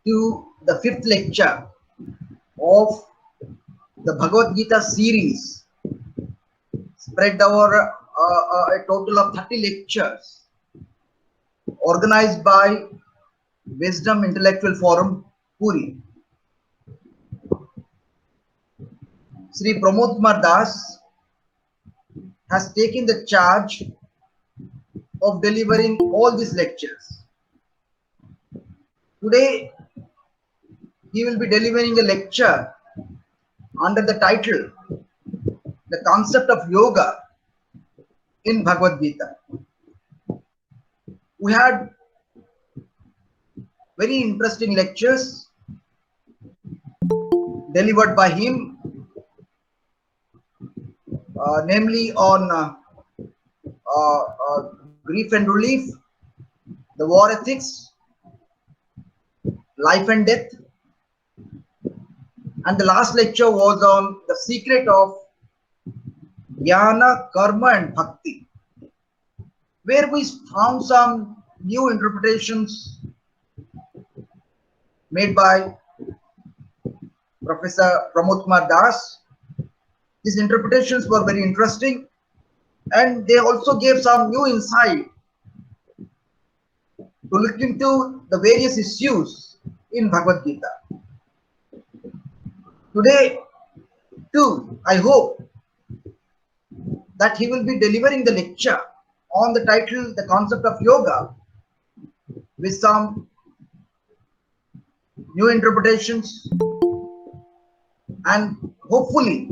to the fifth lecture of the Bhagavad Gita series, spread over a total of 30 lectures, organized by Wisdom Intellectual Forum, Puri. Sri Pramod Kumar Das has taken the charge of delivering all these lectures. Today, he will be delivering a lecture under the title The Concept of Yoga in Bhagavad Gita. We had very interesting lectures delivered by him, namely on grief and relief, the war ethics, life and death, and the last lecture was on the secret of jnana, karma and bhakti, where we found some new interpretations made by Professor Pramod Kumar Das. These interpretations were very interesting, and they also gave some new insight to look into the various issues in Bhagavad Gita. Today, too, I hope that he will be delivering the lecture on the title The Concept of Yoga with some new interpretations, and hopefully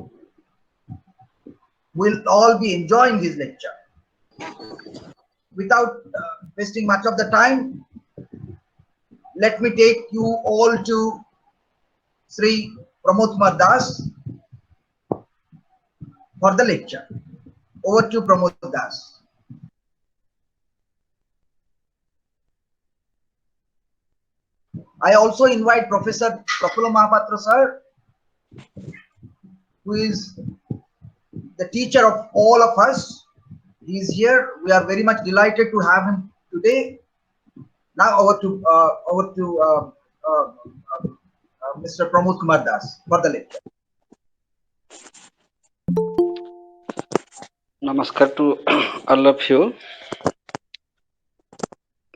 we'll all be enjoying his lecture. Without wasting much of the time, let me take you all to Sri Pramod Kumar Das for the lecture. Over to Pramod Das. I also invite Professor Prafulla Mahapatra sir, who is the teacher of all of us. He is here. We are very much delighted to have him today. Now over to Mr. Pramod Kumar Das for the lecture. Namaskar to all of you.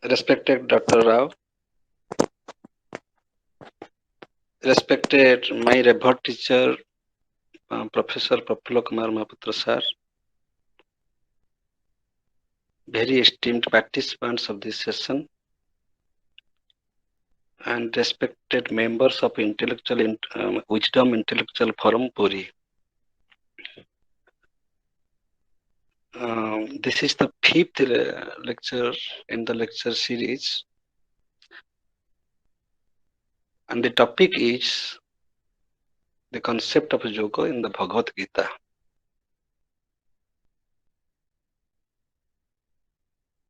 Respected Dr. Rao, respected my revered teacher, Professor Prafulla Kumar Mahapatra sir, very esteemed participants of this session, and respected members of Wisdom Intellectual Forum, Puri. This is the fifth lecture in the lecture series, and the topic is the concept of yoga in the Bhagavad Gita.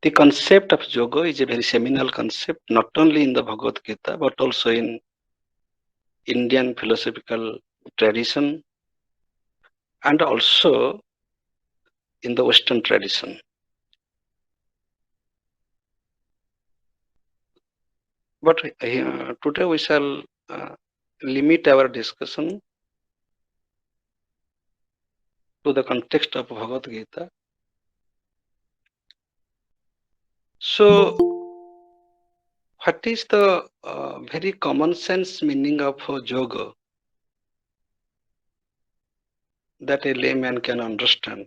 The concept of yoga is a very seminal concept, not only in the Bhagavad Gita, but also in Indian philosophical tradition and also in the Western tradition. But today we shall limit our discussion to the context of Bhagavad Gita. So, what is the very common sense meaning of yoga that a layman can understand?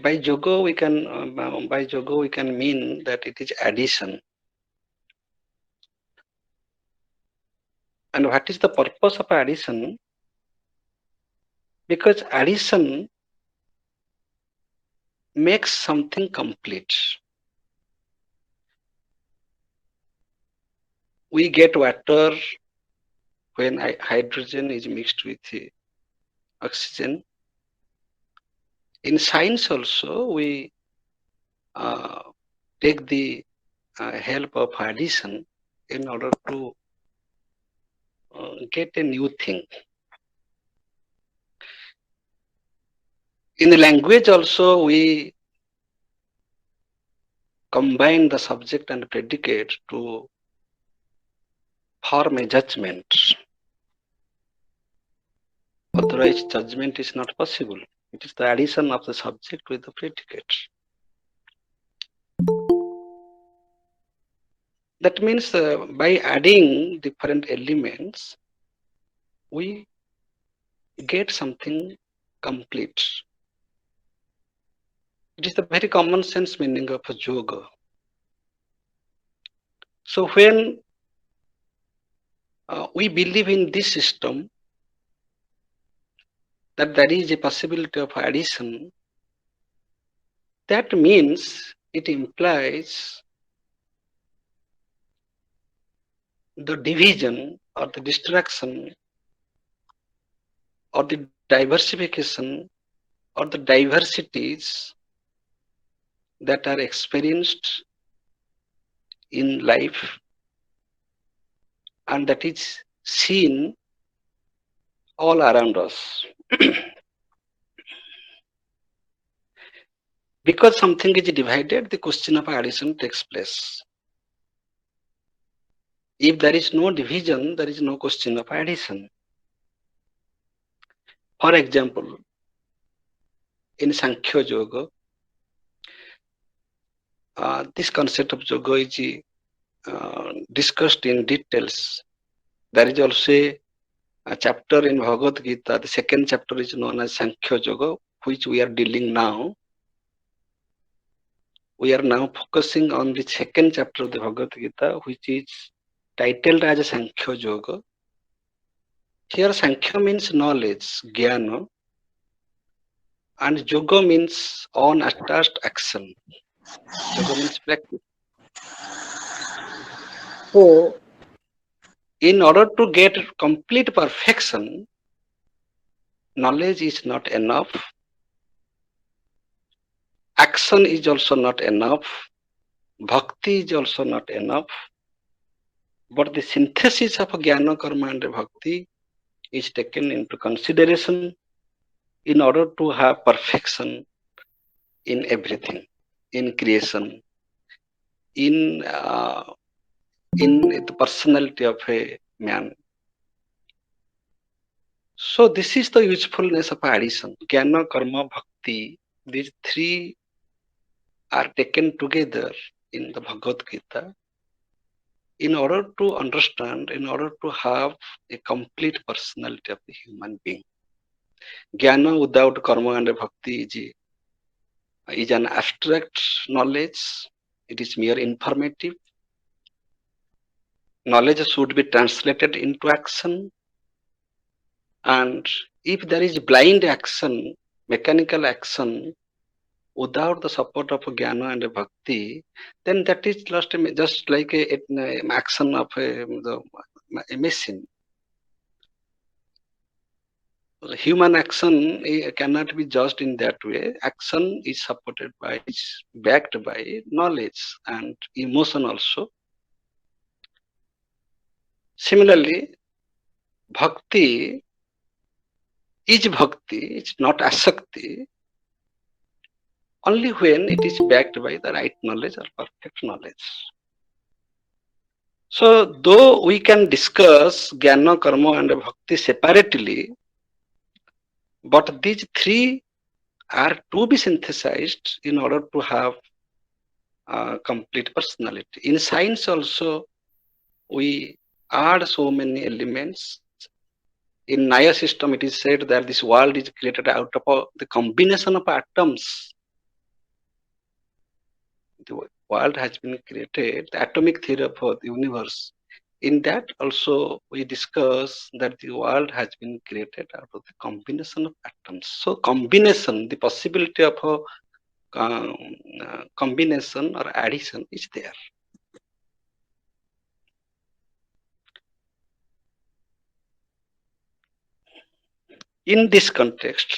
By yoga we can mean that it is addition. And what is the purpose of addition? Because addition makes something complete. We get water when hydrogen is mixed with oxygen. In science also, we take the help of addition in order to get a new thing. In the language also, we combine the subject and predicate to form a judgment. Otherwise, judgment is not possible. It is the addition of the subject with the predicate. That means by adding different elements, we get something complete. It is the very common sense meaning of a yoga. So when we believe in this system, that there is a possibility of addition, that means it implies the division or the distraction or the diversification or the diversities that are experienced in life and that is seen all around us. Because something is divided, the question of addition takes place. If there is no division, there is no question of addition. For example, in Sankhya Yoga, this concept of yoga is discussed in details. There is also a chapter in Bhagavad Gita. The second chapter is known as Sankhya Yoga, which we are dealing now. We are now focusing on the second chapter of the Bhagavad Gita, which is titled as Sankhya Yoga. Here Sankhya means knowledge, jnana, and yoga means unattached action. Yoga means practice. So, in order to get complete perfection, knowledge is not enough. Action is also not enough. Bhakti is also not enough. But the synthesis of jnana, karma, and bhakti is taken into consideration in order to have perfection in everything, in creation, in the personality of a man. So this is the usefulness of addition. Jnana, karma, bhakti, these three are taken together in the Bhagavad Gita in order to understand, in order to have a complete personality of the human being. Jnana without karma and bhakti is an abstract knowledge. It is mere informative. Knowledge should be translated into action. And if there is blind action, mechanical action, without the support of jnana and bhakti, then that is just like an action of a machine. Human action cannot be judged in that way. Action is supported by, is backed by knowledge and emotion also. Similarly, bhakti is bhakti, it's not asakti, only when it is backed by the right knowledge or perfect knowledge. So, though we can discuss jnana, karma, and bhakti separately, but these three are to be synthesized in order to have complete personality. In science also, we add so many elements. In Naya system, it is said that this world is created out of the combination of atoms. The world has been created, the atomic theory of the universe. In that also, we discuss that the world has been created out of the combination of atoms. So, combination, the possibility of combination or addition is there. In this context,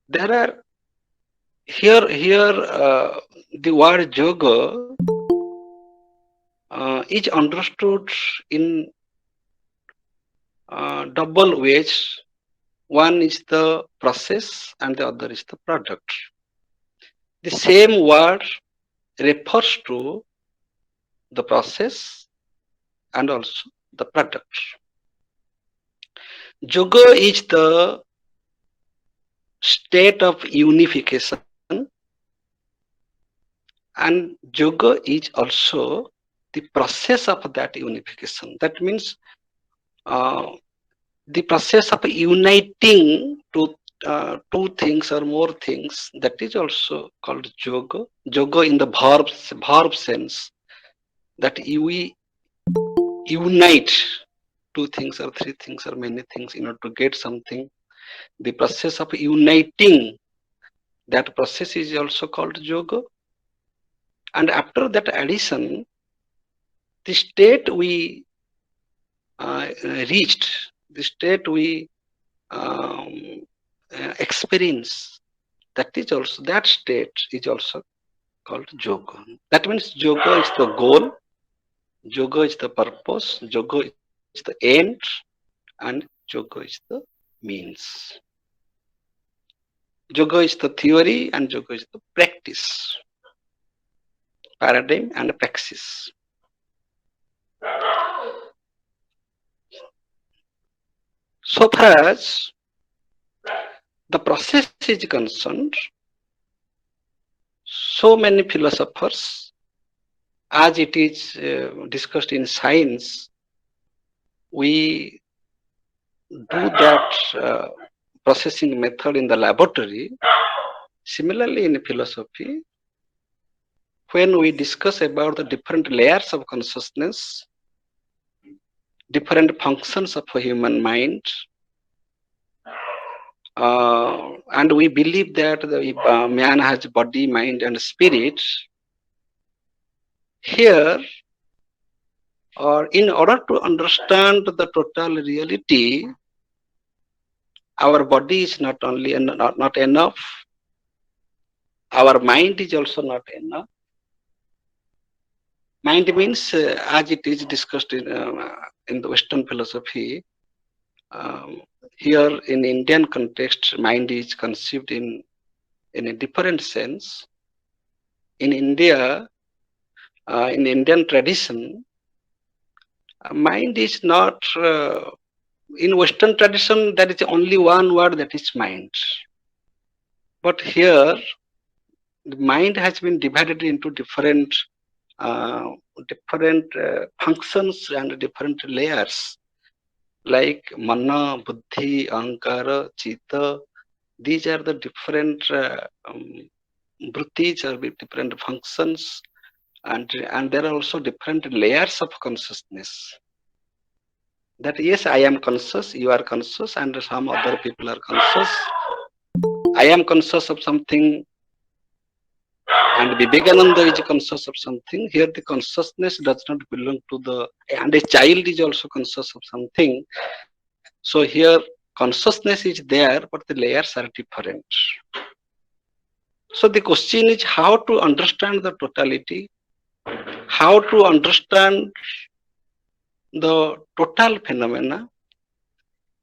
there are here the word yoga is understood in double ways. One is the process and the other is the product. The same word refers to the process and also the product. Yoga is the state of unification, and yoga is also the process of that unification. That means uh, the process of uniting two things or more things, that is also called yoga. Yoga in the verb sense, that we unite two things or three things or many things in order to get something. The process of uniting, that process is also called yoga. And after that addition, the state we reached, the state we um, experience, that state is also called yoga. That means yoga is the goal, yoga is the purpose, yoga is the end, and yoga is the means. Yoga is the theory and yoga is the practice, paradigm and praxis. So far as the process is concerned, so many philosophers, as it is discussed in science, we do that processing method in the laboratory. Similarly, in philosophy, when we discuss about the different layers of consciousness, different functions of a human mind, and we believe that the man has body, mind, and spirit. Here, or in order to understand the total reality, our body is not only not enough, our mind is also not enough. Mind means, as it is discussed in the Western philosophy, um, here in Indian context, mind is conceived in a different sense. In India, in Indian tradition, mind is not, in Western tradition, there is only one word, that is mind. But here, the mind has been divided into uh, functions and different layers, like mana, buddhi, ahankara, chitta. These are the different vrittis, or different functions, and there are also different layers of consciousness. That yes, I am conscious, you are conscious, and some other people are conscious. I am conscious of something, and Vivekananda is conscious of something. Here, the consciousness does not belong to the, and a child is also conscious of something. So here, consciousness is there, but the layers are different. So the question is how to understand the totality, how to understand the total phenomena.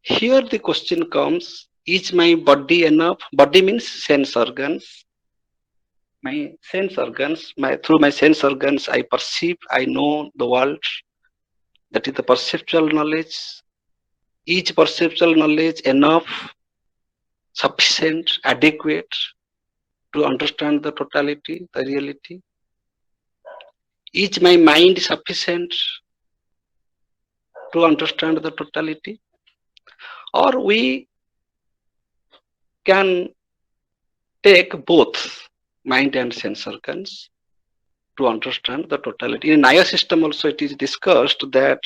Here the question comes, is my body enough? Body means sense organs. My sense organs, through my sense organs, I perceive, I know the world. That is the perceptual knowledge. Is perceptual knowledge enough, sufficient, adequate to understand the totality, the reality? Is my mind sufficient to understand the totality? Or we can take both mind and sense organs to understand the totality. In Naya system also it is discussed that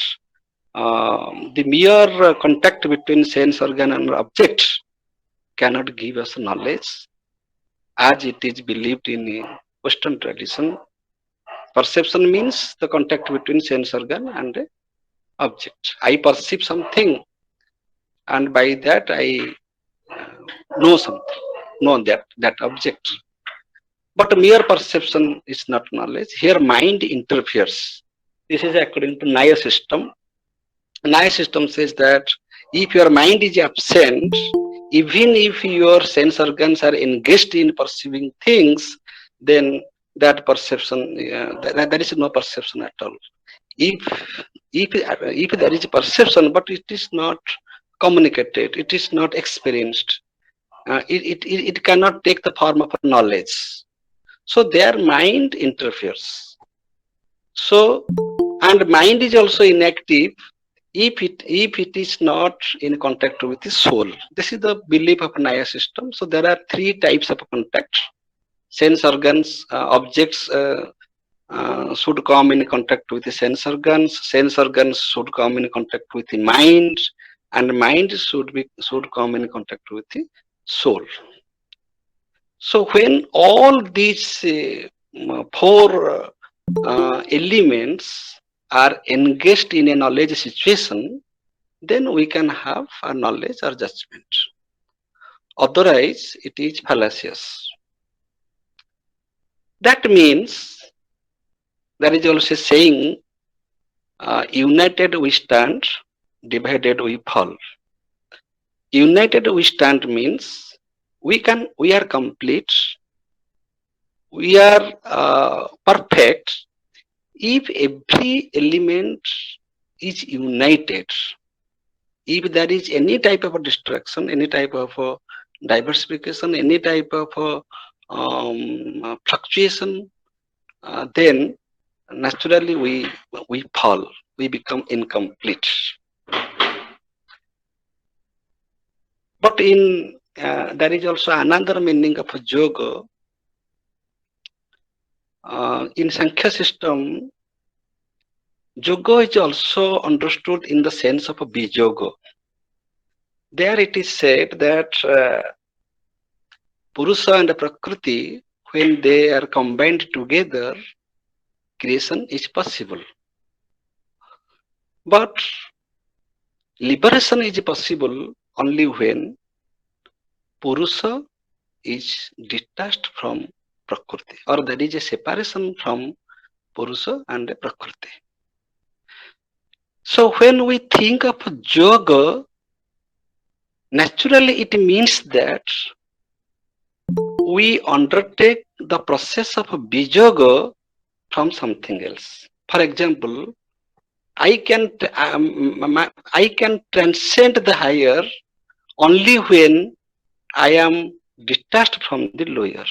the mere contact between sense organ and object cannot give us knowledge, as it is believed in Western tradition. Perception means the contact between sense organ and object. I perceive something, and by that I know something, know that object. But mere perception is not knowledge. Here mind interferes. This is according to Naya system. Naya system says that if your mind is absent, even if your sense organs are engaged in perceiving things, then that perception, there is no perception at all. If if there is perception, but it is not communicated, it is not experienced, it cannot take the form of knowledge. So their mind interferes. So, and mind is also inactive if it is not in contact with the soul. This is the belief of Naya system. So there are three types of contact. Sense organs, objects should come in contact with the sense organs. Sense organs should come in contact with the mind, and mind should come in contact with the soul. So when all these four elements are engaged in a knowledge situation, then we can have a knowledge or judgment. Otherwise, it is fallacious. That means there is also a saying, united we stand, divided we fall. United we stand means we are complete, we are perfect if every element is united. If there is any type of distraction, any type of diversification, any type of fluctuation, then naturally we fall, we become incomplete. But in there is also another meaning of yoga. In Sankhya system, yoga is also understood in the sense of a bijoga. There it is said that Purusha and Prakriti, when they are combined together, creation is possible. But liberation is possible only when Purusha is detached from Prakriti, or there is a separation from Purusha and Prakriti. So when we think of yoga, naturally it means that we undertake the process of bijoga from something else. For example, I can transcend the higher only when I am detached from the lower.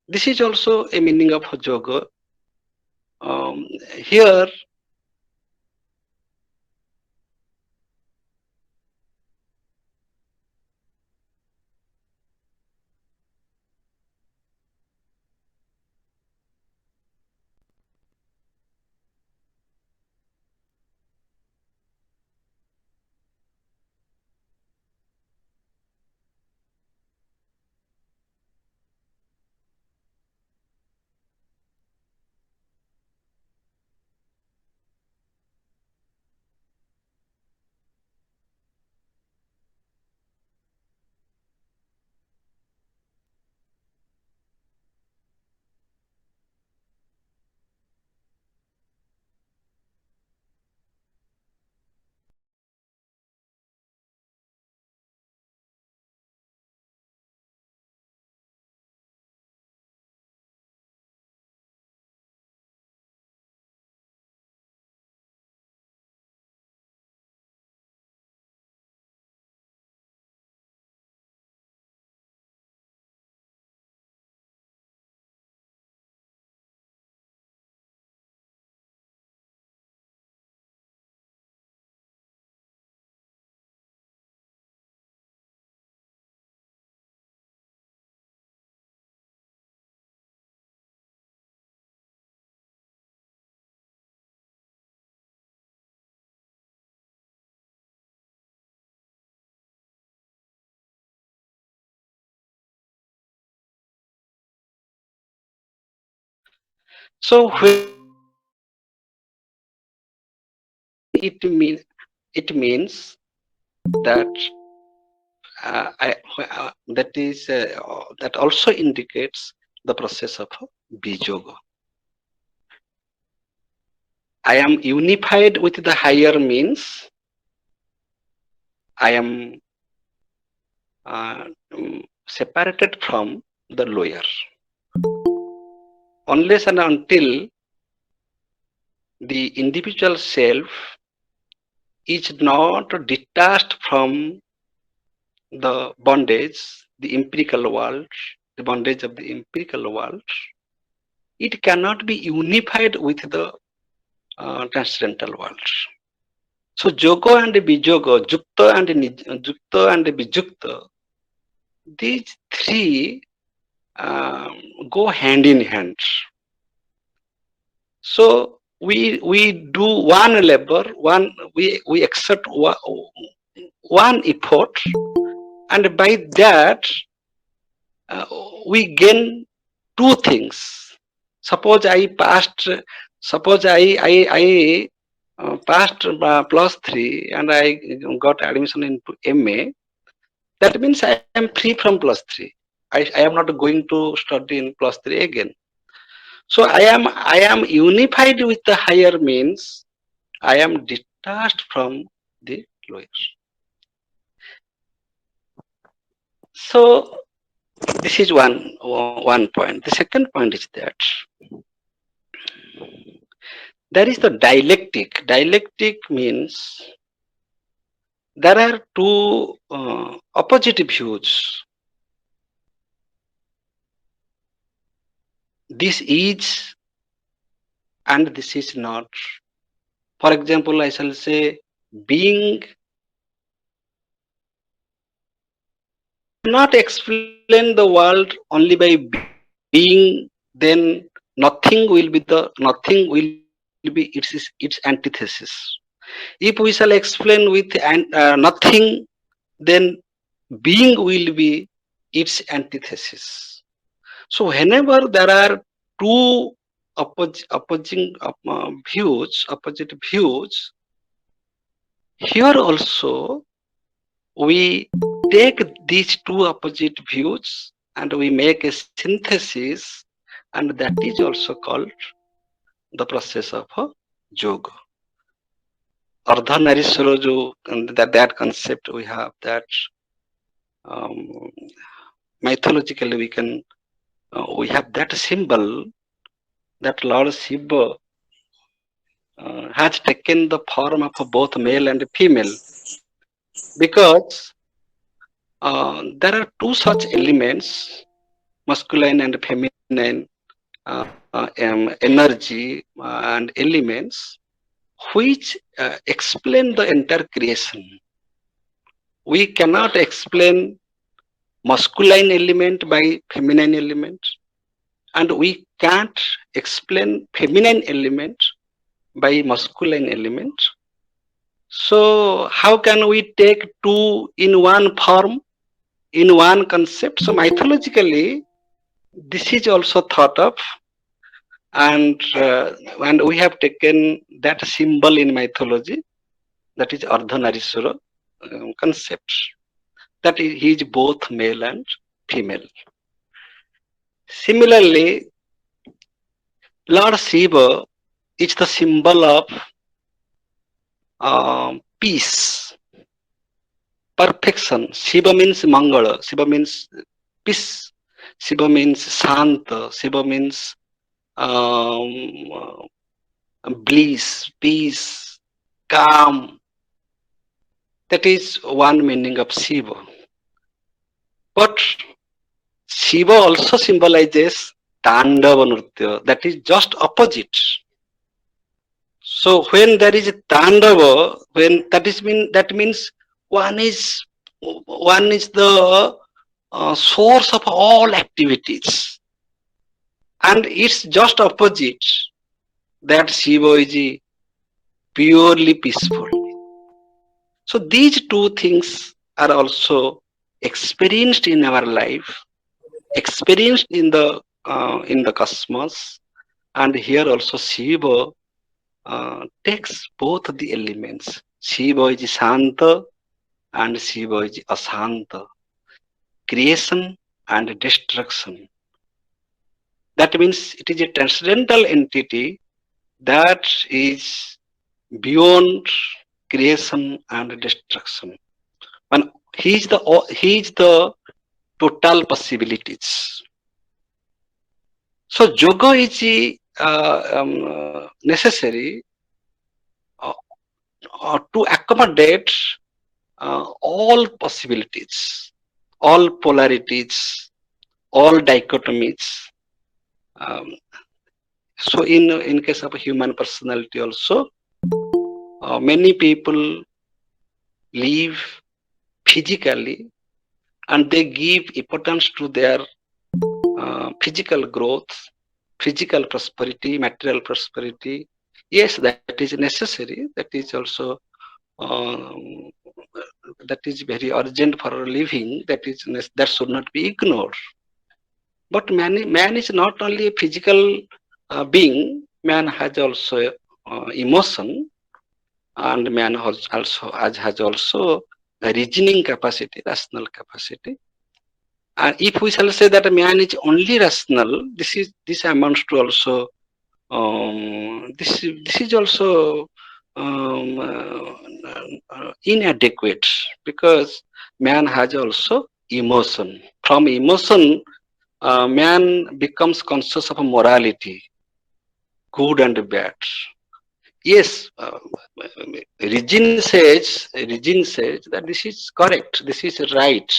This is also a meaning of yoga. Here, so it means it means that that also indicates the process of bijoga. I am unified with the higher means I am separated from the lower. Unless and until the individual self is not detached from the bondage, the empirical world, the bondage of the empirical world, it cannot be unified with the transcendental world. So Jogo and Bijogo, Jukta and Bijukta, these three go hand in hand. So we do one labor, we accept one effort, and by that uh, we gain two things. Suppose I passed, suppose I passed plus three and I got admission into MA. That means I am free from plus three. I am not going to study in plus three again. So I am unified with the higher means I am detached from the lower. So this is one point. The second point is that there is the dialectic. Dialectic means there are two opposite views. This is and this is not. For example, I shall say being. Not explain the world only by being, then nothing will be its antithesis. If we shall explain with nothing, then being will be its antithesis. So whenever there are two opposite views, here also we take these two opposite views and we make a synthesis, and that is also called the process of yoga. Ardhanarishwara, that concept we have, that um, mythologically we have that symbol that Lord Shiva has taken the form of both male and female, because there are two such elements, masculine and feminine energy and elements, which explain the entire creation. We cannot explain masculine element by feminine element, and we can't explain feminine element by masculine element. So how can we take two in one form, in one concept? So mythologically, this is also thought of, and we have taken that symbol in mythology, that is Ardhanarishwara concept, that he is both male and female. Similarly, Lord Shiva is the symbol of peace, perfection. Shiva means Mangala, Shiva means peace, Shiva means Shanta, Shiva means um, bliss, peace, calm. That is one meaning of Shiva. But Shiva also symbolizes Tandava Nritya, that is just opposite. So when there is a Tandava, when that means one is the source of all activities, and it's just opposite, that Shiva is purely peaceful. So these two things are also experienced in our life, experienced in the cosmos, and here also Shiva takes both the elements. Shiva is Shanta and Shiva is Ashanta, creation and destruction. That means it is a transcendental entity that is beyond creation and destruction. And he is the total possibilities. So yoga is necessary uh, to accommodate all possibilities, all polarities, all dichotomies. Um, so in case of a human personality also, many people live physically and they give importance to their physical growth, physical prosperity, material prosperity. Yes, that is necessary. That is also um, that is very urgent for living. That should not be ignored. But man is not only a physical being. Man has also emotion, and man has also a reasoning capacity, rational capacity. And if we shall say that man is only rational, this amounts to also this is also inadequate, because man has also emotion. From emotion, man becomes conscious of morality, good and bad. Yes, Regine says that this is correct, this is right,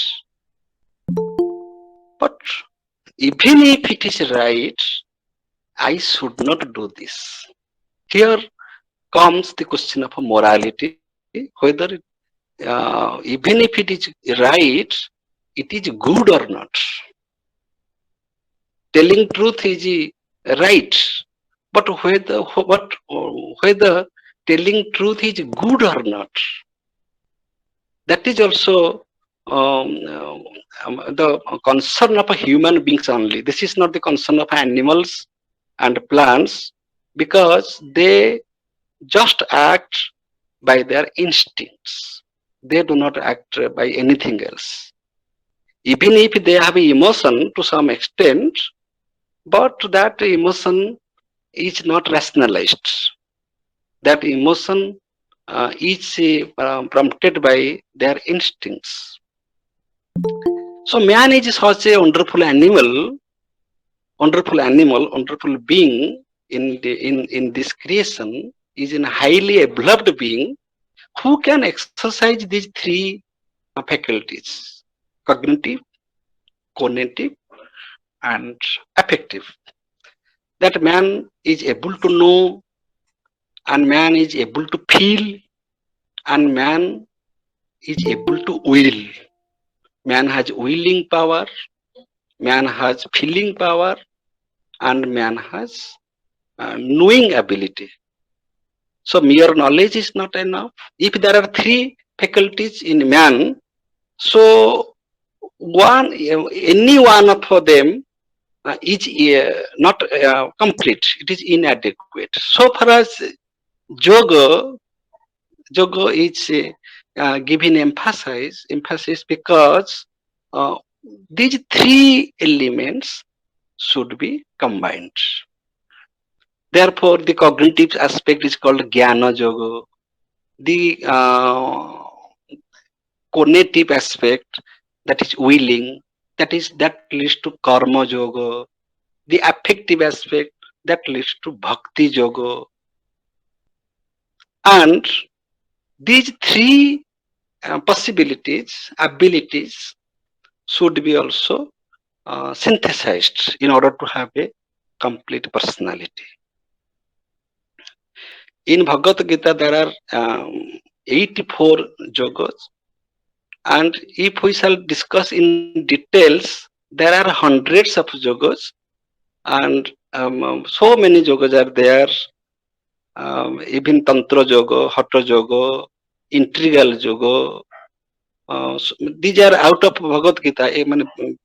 but even if it is right, I should not do this. Here comes the question of morality, whether even if it is right, it is good or not. Telling truth is right, but whether telling truth is good or not, that is also the concern of human beings only. This is not the concern of animals and plants, because they just act by their instincts. They do not act by anything else. Even if they have emotion to some extent, but that emotion is not rationalized. That emotion is prompted by their instincts. So man is such a wonderful being in this creation, is a highly evolved being who can exercise these three faculties: cognitive, cognitive, and affective. That man is able to know, and man is able to feel, and man is able to will. Man has willing power, man has feeling power, and man has knowing ability. So mere knowledge is not enough. If there are three faculties in man, so any one of them is not complete. It is inadequate. So far as yoga, yoga is given emphasis because uh, these three elements should be combined. Therefore, the cognitive aspect is called jnana yoga. The cognitive aspect, that is willing, that leads to karma yoga. The affective aspect, that leads to bhakti yoga. And these three possibilities, abilities should be also synthesized in order to have a complete personality. In Bhagavad Gita, there are 84 yogas, and if we shall discuss in details, there are hundreds of yogas, and so many yogas are there. Even Tantra Yoga, Hatha Yoga, Integral Yoga. These are out of Bhagavad Gita.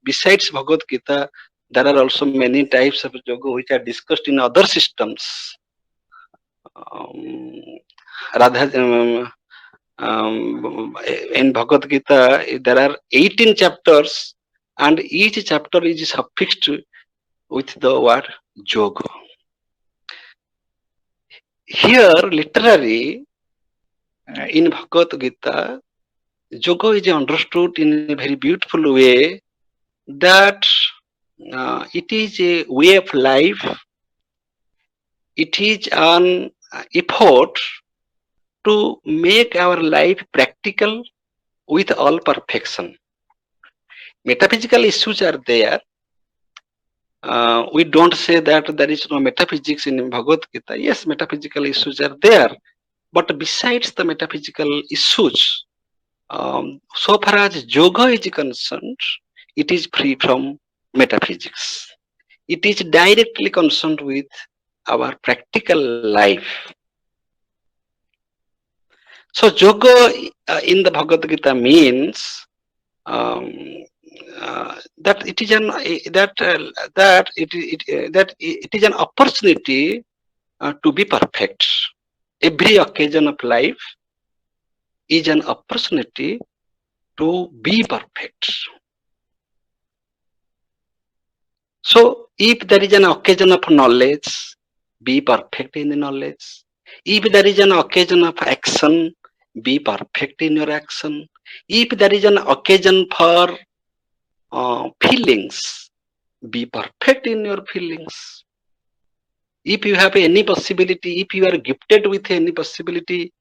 Besides Bhagavad Gita, there are also many types of yoga which are discussed in other systems. Um, Radha, in Bhagavad Gita, there are 18 chapters, and each chapter is suffixed with the word yoga. Here, literally, in Bhagavad Gita, yoga is understood in a very beautiful way, that it is a way of life. It is an effort to make our life practical with all perfection. Metaphysical issues are there. We don't say that there is no metaphysics in Bhagavad Gita. Yes, metaphysical issues are there. But besides the metaphysical issues, so far as yoga is concerned, it is free from metaphysics. It is directly concerned with our practical life. So yoga in the Bhagavad Gita means um, that it is an that it is an opportunity to be perfect. Every occasion of life is an opportunity to be perfect. So if there is an occasion of knowledge, be perfect in the knowledge. If there is an occasion of action, be perfect in your action. If there is an occasion for feelings, be perfect in your feelings. If you have any possibility, if you are gifted with any possibility,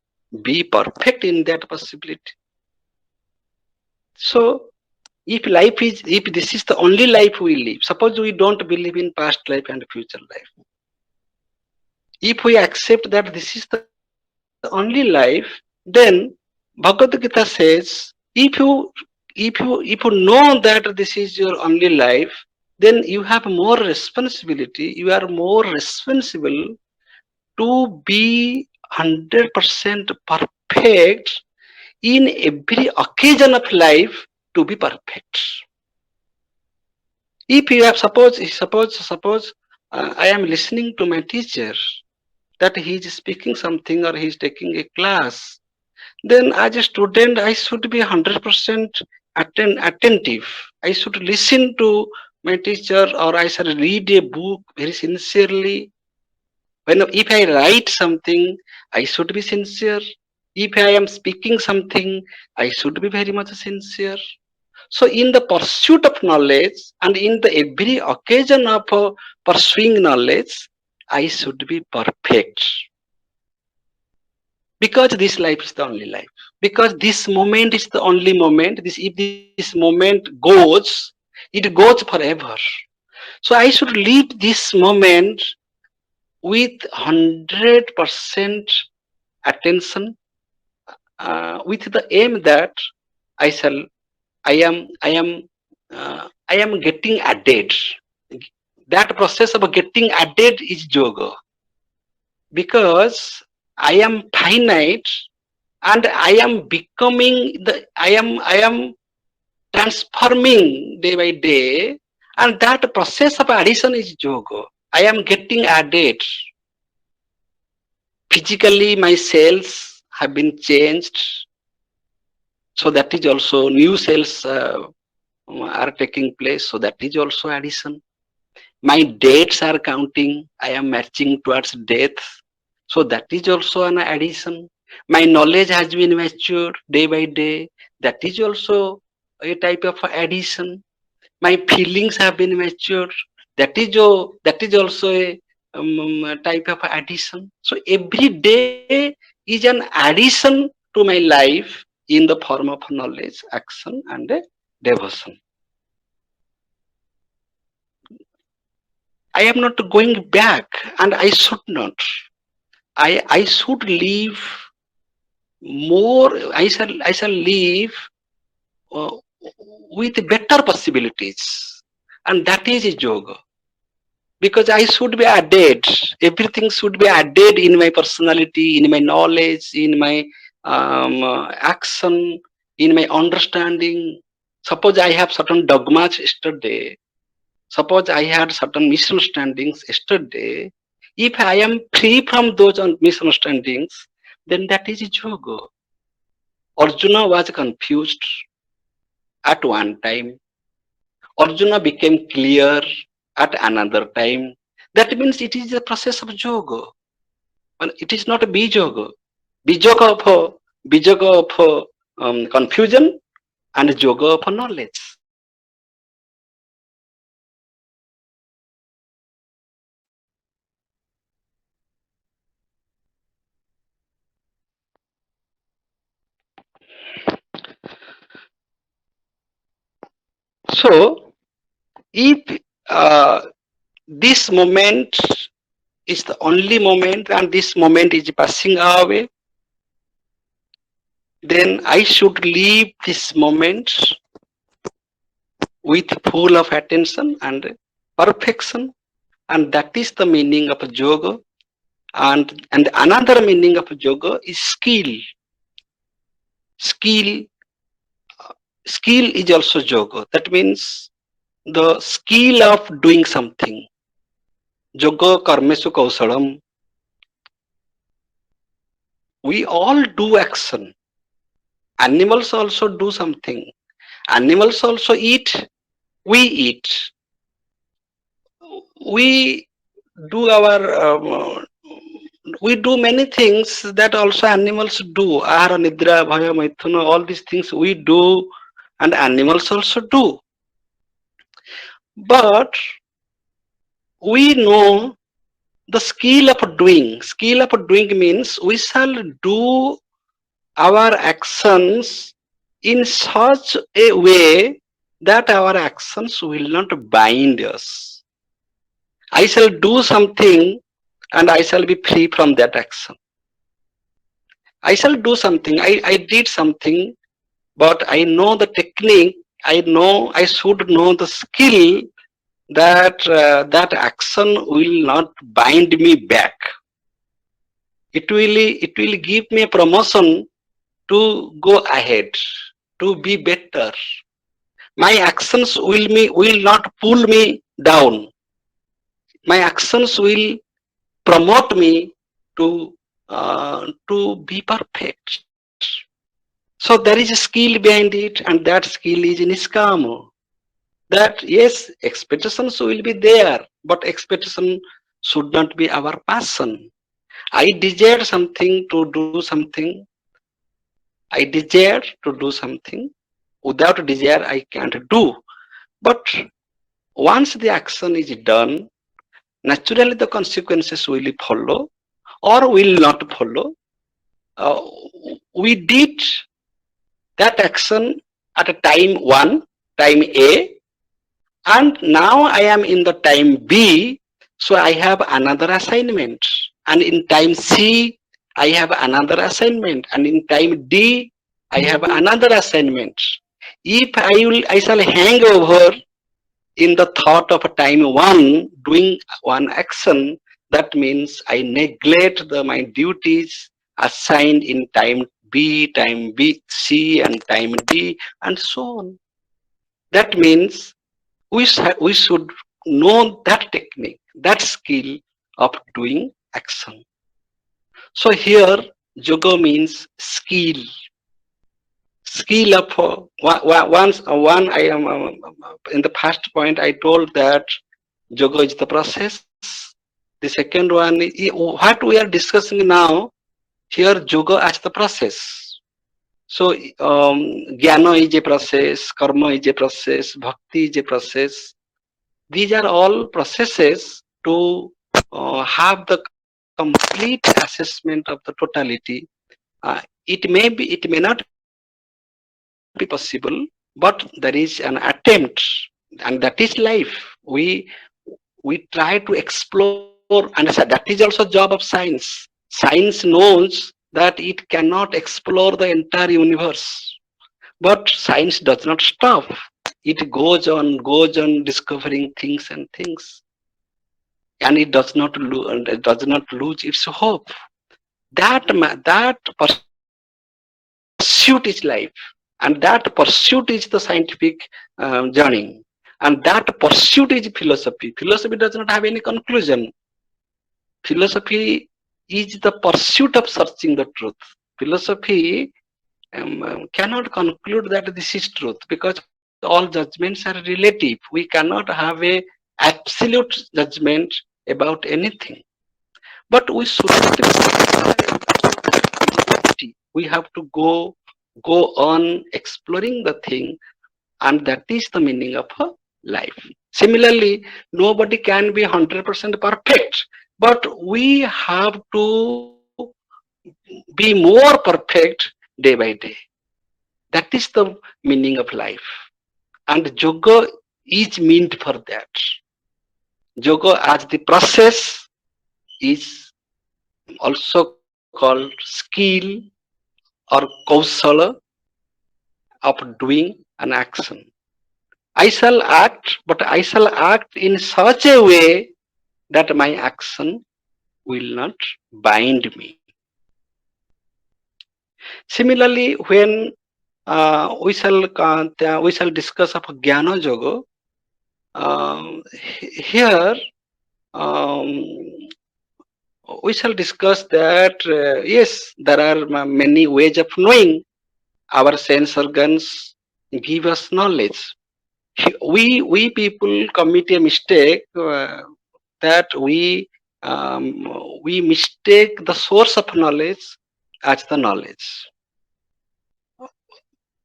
be perfect in that possibility. So if this is the only life we live, suppose we don't believe in past life and future life. If we accept that this is the only life, then Bhagavad Gita says, if you know that this is your only life, then you have more responsibility. You are more responsible to be 100% perfect in every occasion of life to be perfect. If you have suppose I am listening to my teacher that he is speaking something or he is taking a class, then as a student I should be 100% attentive. I should listen to my teacher, or I should read a book very sincerely. When if I write something, I should be sincere. If I am speaking something, I should be very much sincere. So in the pursuit of knowledge and in the every occasion of pursuing knowledge, I should be perfect, because this life is the only life. Because this moment is the only moment. This if this moment goes, it goes forever. So I should live this moment with 100% attention, with the aim that I shall I am getting added. That process of getting added is yoga, because I am finite and I am becoming I am transforming day by day, and that process of addition is yoga. I am getting added. Physically, my cells have been changed, so that is also new cells are taking place. So that is also addition. My dates are counting. I am marching towards death. So that is also an addition. My knowledge has been matured day by day. That is also a type of addition. My feelings have been matured. That is also a type of addition. So every day is an addition to my life in the form of knowledge, action, and devotion. I am not going back, and I should not. I should live more. I shall live uh, with better possibilities, and that is yoga. Because I should be added. Everything should be added in my personality, in my knowledge, in my action, in my understanding. Suppose I have certain dogmas yesterday. Suppose I had certain misunderstandings yesterday. If I am free from those misunderstandings, then that is yoga. Arjuna was confused at one time. Arjuna became clear at another time. That means it is a process of yoga. And it is not a bijoga. Bijoga of confusion and yoga of knowledge. So if uh, this moment is the only moment and this moment is passing away, then I should live this moment with full of attention and perfection, and that is the meaning of yoga. And another meaning of yoga is skill. Skill skill is also yoga. That means the skill of doing something. Yoga karmesu kausalam. We all do action. Animals also do something. Animals also eat. We eat. We do our we do many things that also animals do. Ahara, nidra, bhaya, maithuna, all these things we do, and animals also do. But we know the skill of doing. Skill of doing means we shall do our actions in such a way that our actions will not bind us. I shall do something and I shall be free from that action. I shall do something. I did something, but I know the technique. I know I should know the skill that that action will not bind me back. It will give me a promotion to go ahead, to be better. My actions will not pull me down. My actions will promote me to be perfect. So there is a skill behind it, and that skill is niskama. That yes, expectations will be there, but expectation should not be our passion. I desire something to do something. I desire to do something. Without desire, I can't do. But once the action is done, naturally the consequences will follow or will not follow. Uh, we did that action at a time 1, time A, and now I am in the time B, so I have another assignment. And in time C, I have another assignment. And in time D, I have another assignment. If I shall hang over in the thought of time 1, doing one action, that means I neglect my duties assigned in time B, C, and time D, and so on. That means we should know that technique, that skill of doing action. So here, yoga means skill. Skill of one. I am in the first point. I told that yoga is the process. The second one, what we are discussing now here, yoga as the process. So, jnana is a process, karma is a process, bhakti is a process. These are all processes to have the complete assessment of the totality. It may not be possible, but there is an attempt, and that is life. We try to explore, and that is also job of science. Science knows that it cannot explore the entire universe, but science does not stop. It goes on discovering things and things, and it does not lose its hope. That pursuit is life, and that pursuit is the scientific journey, and that pursuit is philosophy. Philosophy does not have any conclusion. Philosophy is the pursuit of searching the truth. Philosophy cannot conclude that this is truth, because all judgments are relative. We cannot have a absolute judgment about anything. But we should not be empty. We have to go on exploring the thing, and that is the meaning of a life. Similarly, nobody can be 100% perfect, but we have to be more perfect day by day. That is the meaning of life. and yoga is meant for that. Yoga as the process is also called skill or kausala of doing an action. I shall act, but I shall act in such a way that my action will not bind me. Similarly, when we shall discuss of Jnana Yoga, here um, we shall discuss that yes, there are many ways of knowing. Our sense organs give us knowledge. We people commit a mistake that um, we mistake the source of knowledge as the knowledge.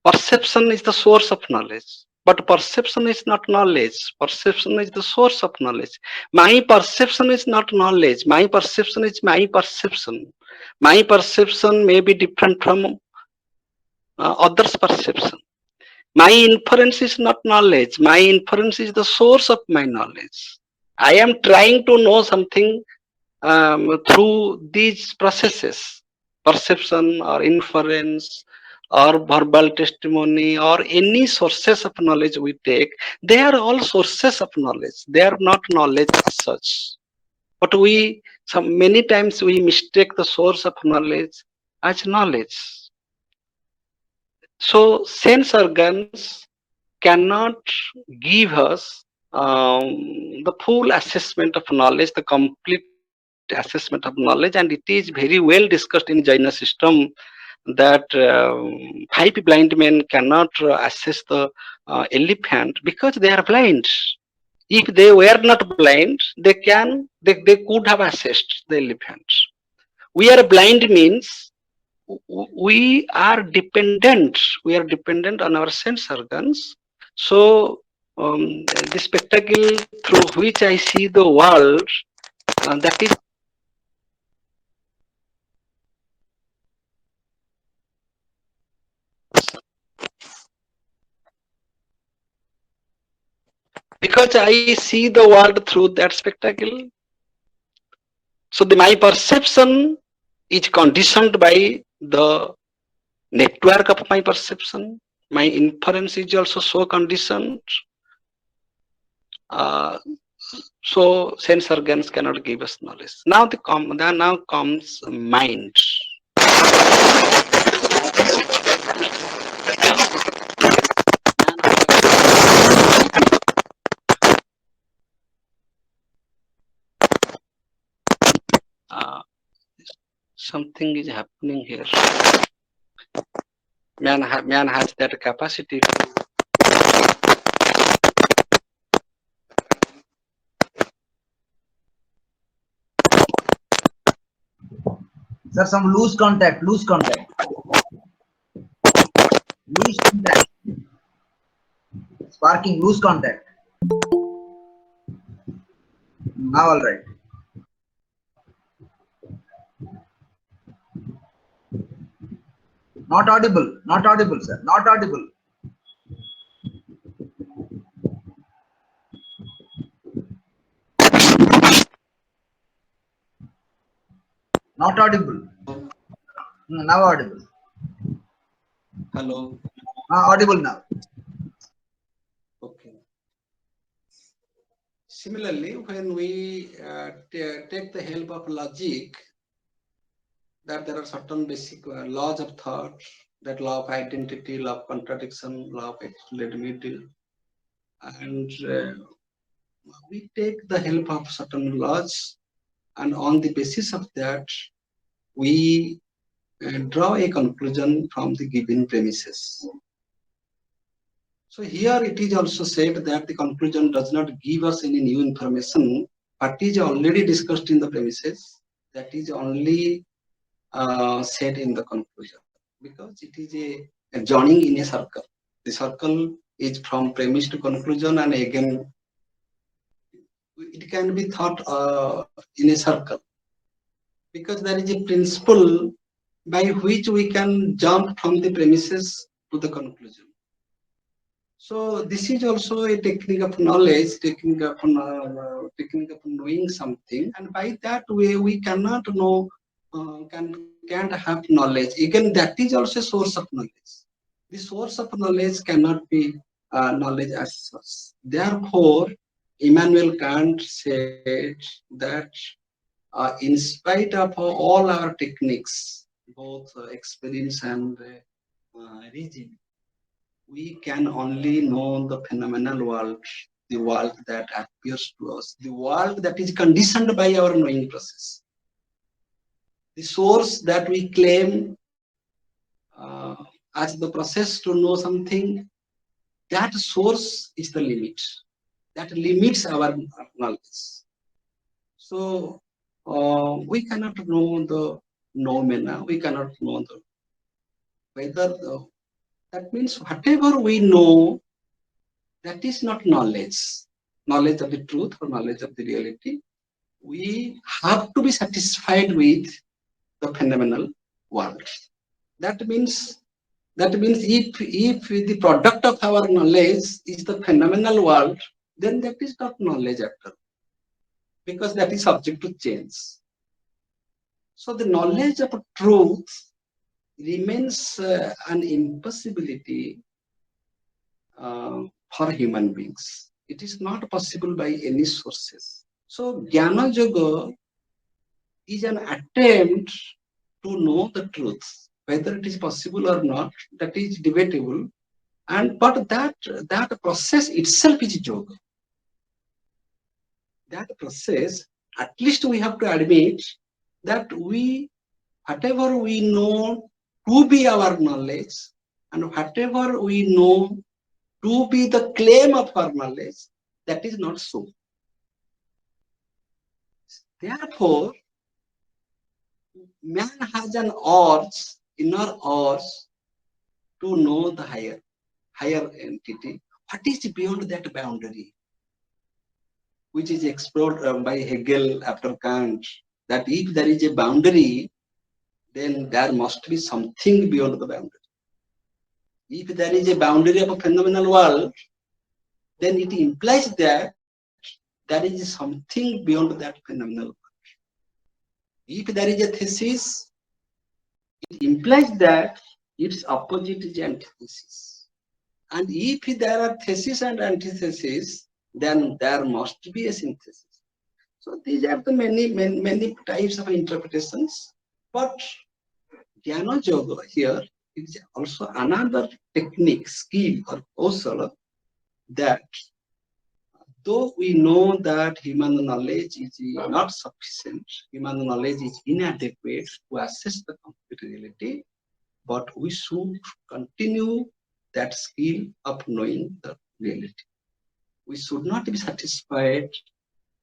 Perception is the source of knowledge, but perception is not knowledge. Perception is the source of knowledge. My perception is not knowledge. My perception is my perception. My perception may be different from others' perception. My inference is not knowledge. My inference is the source of my knowledge. I am trying to know something through these processes, perception or inference or verbal testimony or any sources of knowledge we take. They are all sources of knowledge. They are not knowledge as such. But many times we mistake the source of knowledge as knowledge. So sense organs cannot give us the full assessment of knowledge, the complete assessment of knowledge, and it is very well discussed in Jaina system that five blind men cannot assess the elephant because they are blind. If they were not blind, they could have assessed the elephant. We are blind means we are dependent. We are dependent on our sense organs. So the spectacle through which I see the world, that is because I see the world through that spectacle. So my perception is conditioned by the network of my perception. My inference is also so conditioned. Uh, so sense organs cannot give us knowledge. Now comes mind. Uh, Something is happening here. Man has that capacity to. Sir, some loose contact, sparking, loose contact. Now, all right. Not audible, sir. Not audible. Not audible. Now audible. Hello. Audible now. Okay. Similarly, when we take the help of logic, that there are certain basic laws of thought, that law of identity, law of contradiction, law of exclusivity, and we take the help of certain laws, and on the basis of that, we draw a conclusion from the given premises. So here it is also said that the conclusion does not give us any new information, but is already discussed in the premises. That is only said in the conclusion, because it is a joining in a circle. The circle is from premise to conclusion, and again it can be thought in a circle, because there is a principle by which we can jump from the premises to the conclusion. So this is also a technique of knowledge, technique of knowing something, and by that way we cannot know, can't have knowledge. Again, that is also a source of knowledge. The source of knowledge cannot be knowledge as such. Therefore, Immanuel Kant said that in spite of all our techniques, both experience and reason, we can only know the phenomenal world, the world that appears to us, the world that is conditioned by our knowing process. The source that we claim uh, as the process to know something, that source is the limit. That limits our knowledge. So we cannot know the noumena, we cannot know the whether the, that means whatever we know, that is not knowledge, knowledge of the truth or knowledge of the reality. We have to be satisfied with the phenomenal world. That means if the product of our knowledge is the phenomenal world, then that is not knowledge after all, because that is subject to change. So the knowledge of truth remains an impossibility for human beings. It is not possible by any sources. So Jnana Yoga is an attempt to know the truth. Whether it is possible or not, that is debatable. And but that process itself is yoga. That process, at least we have to admit that we, whatever we know to be our knowledge, and whatever we know to be the claim of our knowledge, that is not so. Therefore, man has an urge, inner urge, to know the higher entity. What is beyond that boundary, which is explored by Hegel after Kant? That if there is a boundary, then there must be something beyond the boundary. If there is a boundary of a phenomenal world, then it implies that there is something beyond that phenomenal world. If there is a thesis, it implies that its opposite is antithesis. And if there are thesis and antithesis, then there must be a synthesis. So these are the many types of interpretations. But Jnana Yoga here is also another technique, skill, or kausala that though we know that human knowledge is not sufficient, human knowledge is inadequate to assess the complete reality, but we should continue that skill of knowing the reality. We should not be satisfied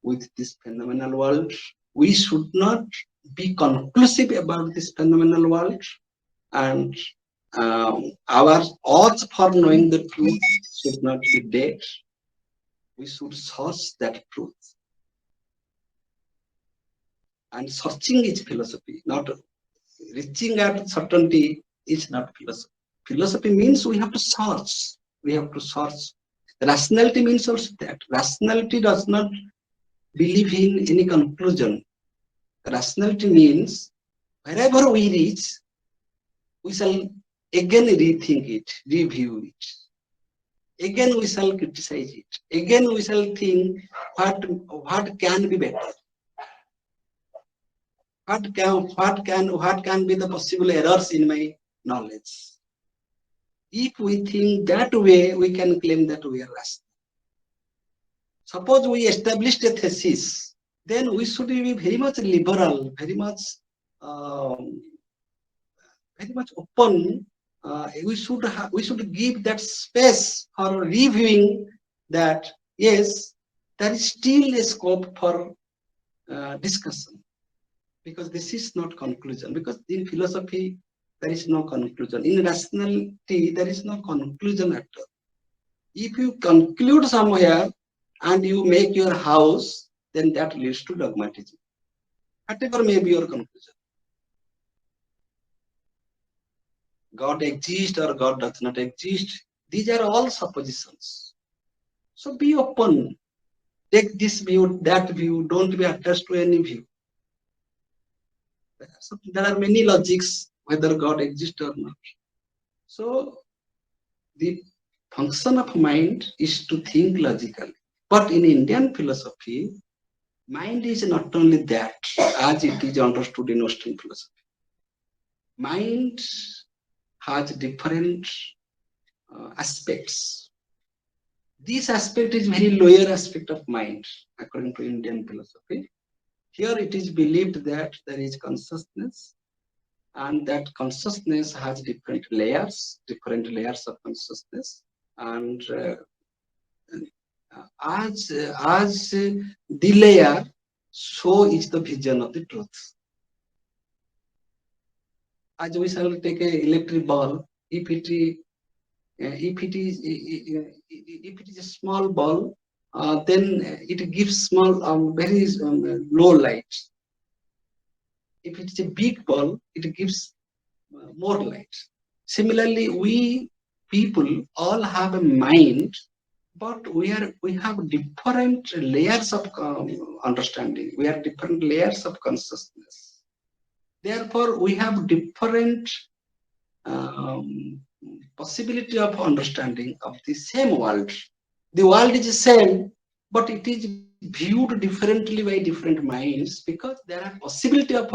with this phenomenal world. We should not be conclusive about this phenomenal world, and our odds for knowing the truth should not be dead. We should search that truth. And searching is philosophy, not reaching at certainty is not philosophy. Philosophy means we have to search. We have to search. Rationality means also that. Rationality does not believe in any conclusion. Rationality means wherever we reach, we shall again rethink it, review it. Again we shall criticize it. Again we shall think what can be better. What can be the possible errors in my knowledge? If we think that way, we can claim that we are rational. Suppose we established a thesis, then we should be very much liberal, um, very much open. We should give that space for reviewing that. Yes, there is still a scope for discussion, because this is not conclusion. Because in philosophy there is no conclusion. In rationality there is no conclusion at all. If you conclude somewhere and you make your house, then that leads to dogmatism. Whatever may be your conclusion. God exists or God does not exist, These are all suppositions. So be open. Take this view, that view. Don't be attached to any view. So there are many logics whether God exists or not. So the function of mind is to think logically. But in Indian philosophy, mind is not only that as it is understood in Western philosophy. Mind has different aspects. This aspect is very lower aspect of mind according to Indian philosophy. Here it is believed that there is consciousness and that consciousness has different layers of consciousness, and as the layer, so is the vision of the truth. As we shall take a electric bulb, if it is a small bulb, then it gives small, very low light. If it is a big bulb, it gives more light. Similarly, we people all have a mind, but we have different layers of understanding. We have different layers of consciousness. Therefore, we have different um, possibility of understanding of the same world. The world is the same, but it is viewed differently by different minds because there are possibility of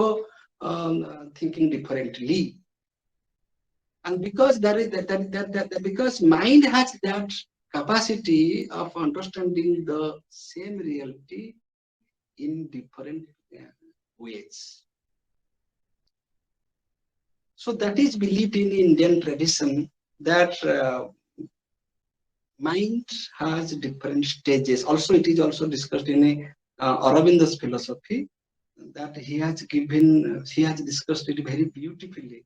thinking differently. And because there is because mind has that capacity of understanding the same reality in different ways. So that is believed in Indian tradition that mind has different stages. Also, it is also discussed in Aurobindo's philosophy that he has discussed it very beautifully.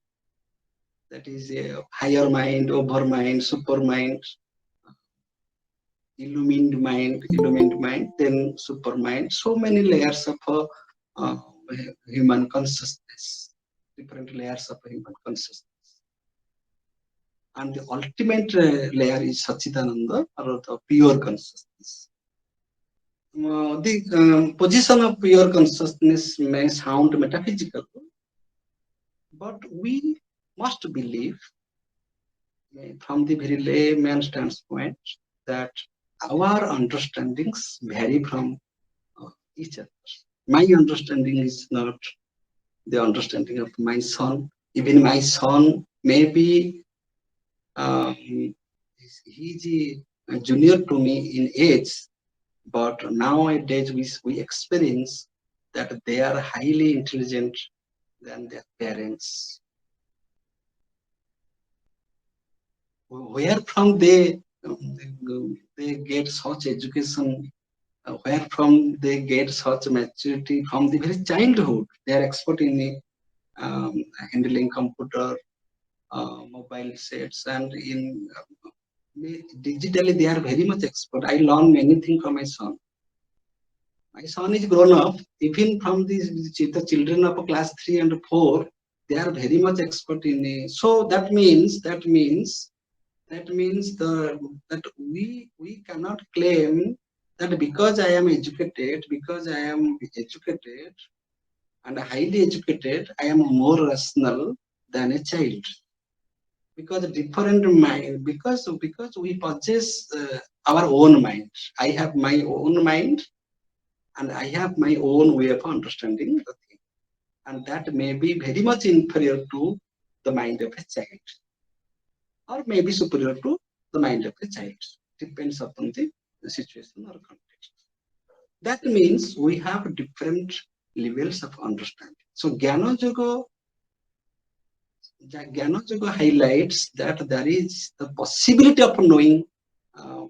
That is a higher mind, over mind, super mind, illumined mind, then super mind. So many layers of uh, human consciousness, different layers of human consciousness. And the ultimate layer is Satchitananda, or the pure consciousness. The position of pure consciousness may sound metaphysical, but we must believe from the very layman standpoint that our understandings vary from each other. My understanding is not the understanding of my son. Even my son may be he's a junior to me in age, but nowadays we experience that they are highly intelligent than their parents. Where from they get such education, where from they get such maturity from the very childhood. They are expert in handling computer, mobile sets, and in digitally they are very much expert. I learn many things from my son. My son is grown up. Even from the children of class 3 and 4, they are very much expert in. So that means that we cannot claim that because I am educated, and highly educated, I am more rational than a child. Because different mind, because we possess our own mind. I have my own mind, and I have my own way of understanding the thing, and that may be very much inferior to the mind of a child, or maybe superior to the mind of a child. Depends upon the situation or context. That means we have different levels of understanding. So Jnana Yoga highlights that there is the possibility of knowing uh,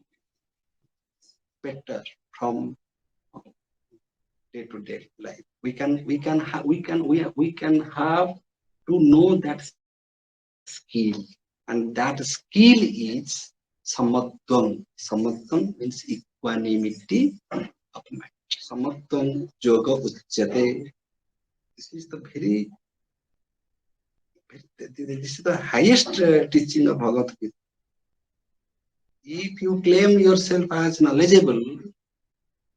better from day to day life. We can have to know that skill, and that skill is samatvam. Samatvam means equanimity of mind. Samatvam yoga uchyate. This is the this is the highest teaching of Bhagavad Gita. If you claim yourself as knowledgeable,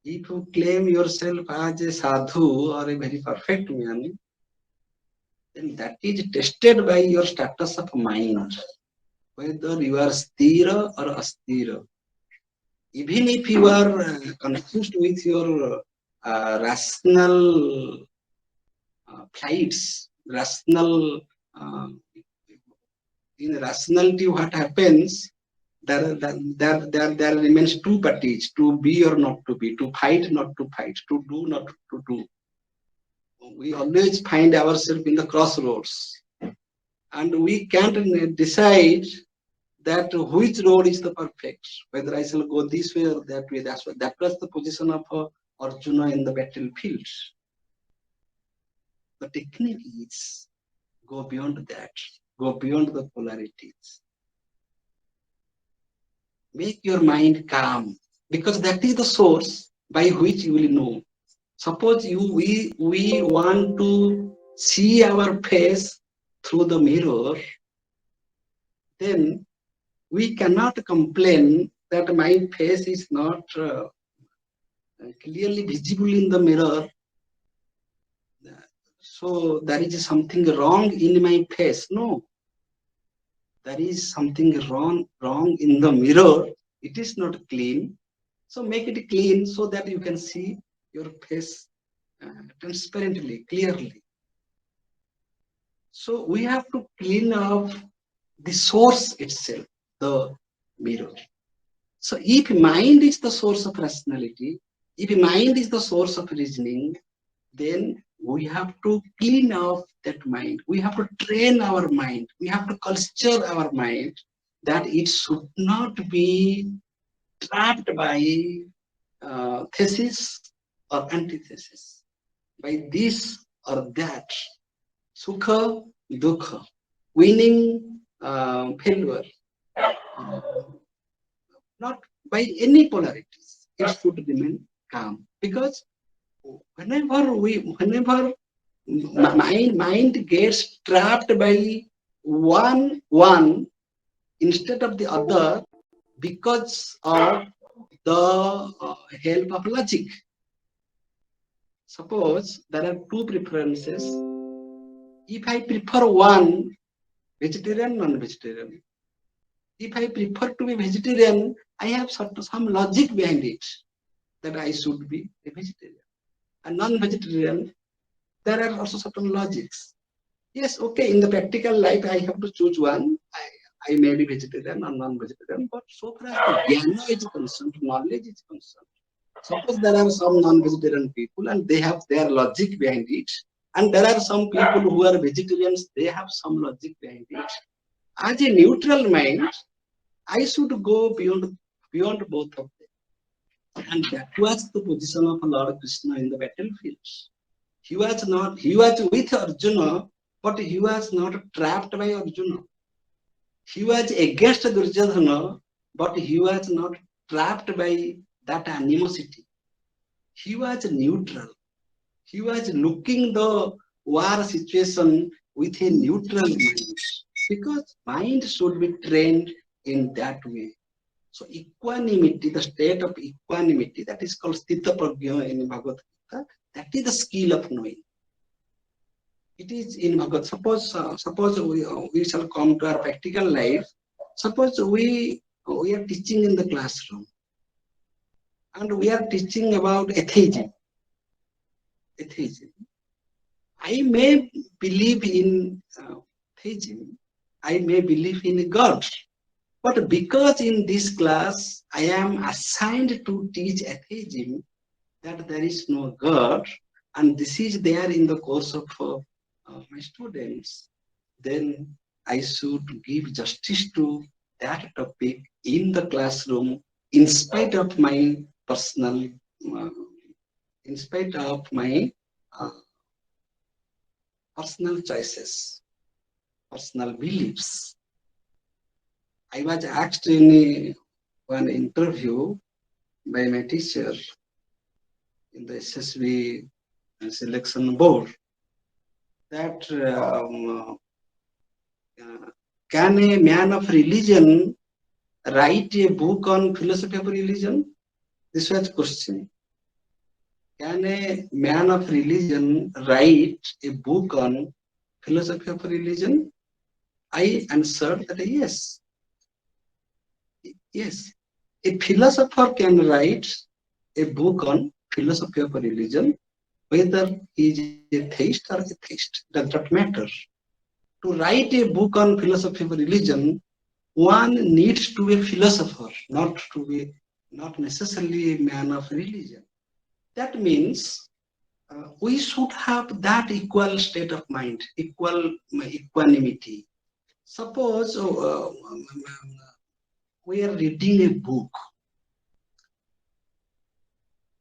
if you claim yourself as a sadhu or a very perfect man, then that is tested by your status of mind, whether you are sthira or asthira. Even if you are confused with your rational flights, rational uh, in rationality, what happens? There remains two parties: to be or not to be, to fight, not to fight, to do, not to do. We always find ourselves in the crossroads, and we can't decide that which road is the perfect, whether I shall go this way or that way. That was the position of Arjuna in the battlefield. The technique is go beyond that, go beyond the polarities. Make your mind calm, because that is the source by which you will know. Suppose we want to see our face through the mirror, then we cannot complain that my face is not clearly visible in the mirror. So there is something wrong in my face. No, there is something wrong in the mirror. It is not clean. So make it clean so that you can see your face transparently, clearly. So we have to clean up the source itself, the mirror. So if mind is the source of rationality, if mind is the source of reasoning, then we have to clean off that mind. We have to train our mind. We have to culture our mind that it should not be trapped by thesis or antithesis, by this or that, sukha, dukha, winning, failure, uh, not by any polarities. It should remain calm, because whenever mind gets trapped by one instead of the other, because of the help of logic. Suppose there are two preferences. If I prefer one, vegetarian, non-vegetarian. If I prefer to be vegetarian, I have some logic behind it that I should be a vegetarian. A non-vegetarian, there are also certain logics. Yes, okay, in the practical life, I have to choose one. I may be vegetarian or non-vegetarian, but so far as the jnana is concerned, knowledge is concerned, suppose there are some non-vegetarian people and they have their logic behind it, and there are some people who are vegetarians, they have some logic behind it. As a neutral mind, I should go beyond both of them. And that was the position of Lord Krishna in the battlefield. He was with Arjuna, but he was not trapped by Arjuna. He was against Duryodhana, but he was not trapped by that animosity. He was neutral. He was looking the war situation with a neutral mind, because mind should be trained in that way. So equanimity, the state of equanimity, that is called sthita prajna in Bhagavad Gita, that is the skill of knowing. It is in Bhagavad. Suppose we shall come to our practical life. Suppose we are teaching in the classroom, and we are teaching about atheism. Atheism. I may believe in theism, I may believe in God, but because in this class I am assigned to teach atheism, that there is no God, and this is there in the course of my students, then I should give justice to that topic in the classroom, in spite of my personal, uh, in spite of my uh, personal choices, personal beliefs. I was asked in one interview by my teacher in the SSB selection board that can a man of religion write a book on philosophy of religion? This was question. Can a man of religion write a book on philosophy of religion? I answered that yes. Yes. A philosopher can write a book on philosophy of religion, whether he is a theist or atheist, does not matter. To write a book on philosophy of religion, one needs to be a philosopher, not necessarily a man of religion. That means we should have that equal state of mind, equanimity. Suppose we are reading a book.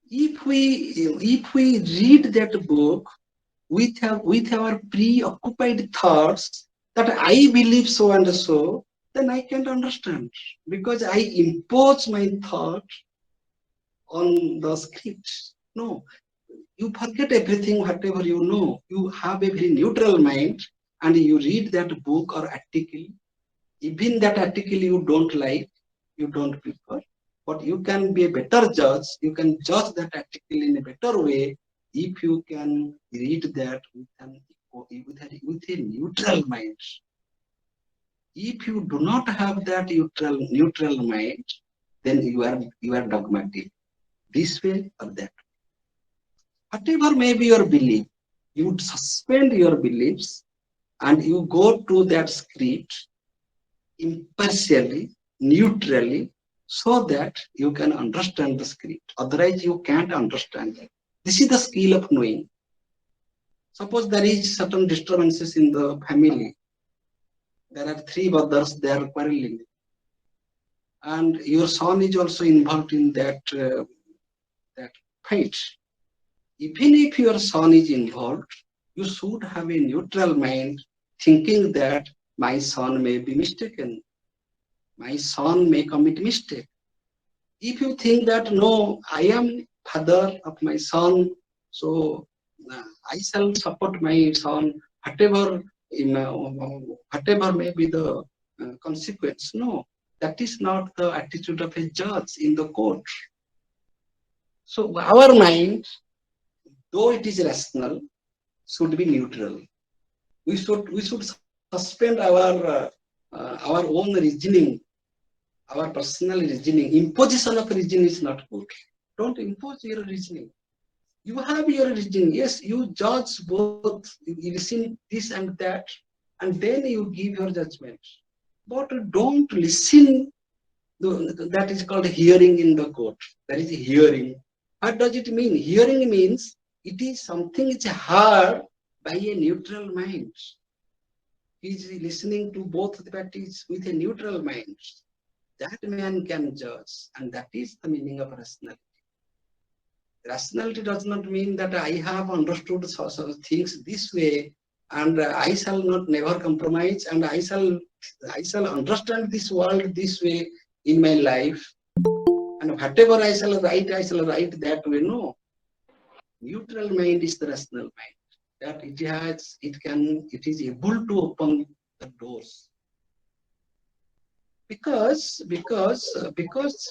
If we read that book with our preoccupied thoughts that I believe so and so, then I can't understand, because I impose my thought on the script. No, you forget everything, whatever you know. You have a very neutral mind and you read that book or article. Even that article you don't like, you don't prefer, but you can be a better judge. You can judge that article in a better way if you can read that with a neutral mind. If you do not have that neutral mind, then you are dogmatic, this way or that. Whatever may be your belief, you would suspend your beliefs and you go to that script impartially, neutrally, so that you can understand the script. Otherwise, you can't understand it. This is the skill of knowing. Suppose there is certain disturbances in the family. There are three brothers, they are quarreling. And your son is also involved in that fight. Even if your son is involved, you should have a neutral mind, thinking that my son may be mistaken. My son may commit mistake. If you think that no, I am father of my son, so I shall support my son, whatever may be the consequence. No, that is not the attitude of a judge in the court. So our mind, though it is rational, should be neutral. We should suspend our own reasoning, our personal reasoning. Imposition of reasoning is not good. Don't impose your reasoning. You have your reasoning. Yes, you judge both. You listen this and that, and then you give your judgment. But don't listen. That is called hearing in the court. That is hearing. What does it mean? Hearing means it is something which is heard by a neutral mind. He is listening to both the parties with a neutral mind. That man can judge, and that is the meaning of rationality. Rationality does not mean that I have understood things this way, and I shall not never compromise, and I shall understand this world this way in my life, and whatever I shall write that way. No, neutral mind is the rational mind. That it is able to open the doors. Because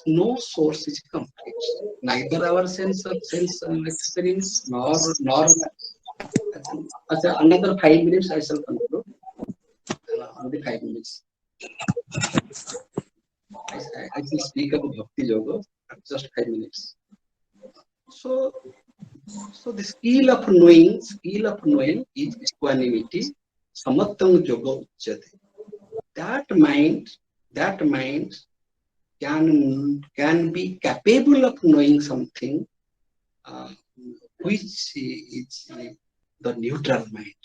no source is complete. Neither our sense experience nor another 5 minutes I shall conclude. Only 5 minutes. I shall speak about Bhakti Yoga. Just 5 minutes. So the skill of knowing is equanimity. Samattam yoga uchyate. That mind can be capable of knowing something which is the neutral mind.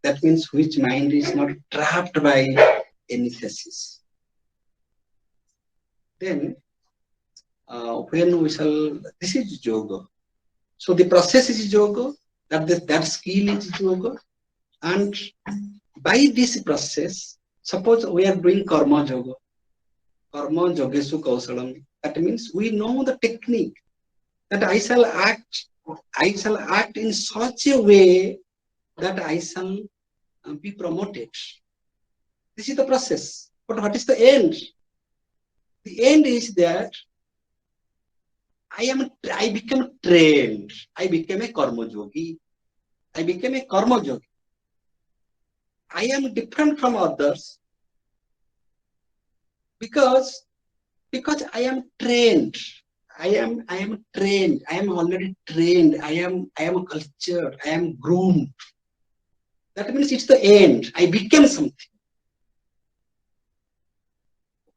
That means which mind is not trapped by any thesis. Then when we shall, this is yoga. So the process is yoga, that skill is yoga, and by this process, suppose we are doing karma yoga. Karma yogesu kausalam. That means we know the technique that I shall act in such a way that I shall be promoted. This is the process. But what is the end? The end is that I became trained. I became a karma yogi. I became a karma yogi. I am different from others because I am trained. I am trained. I am already trained. I am cultured. I am groomed. That means it's the end. I became something.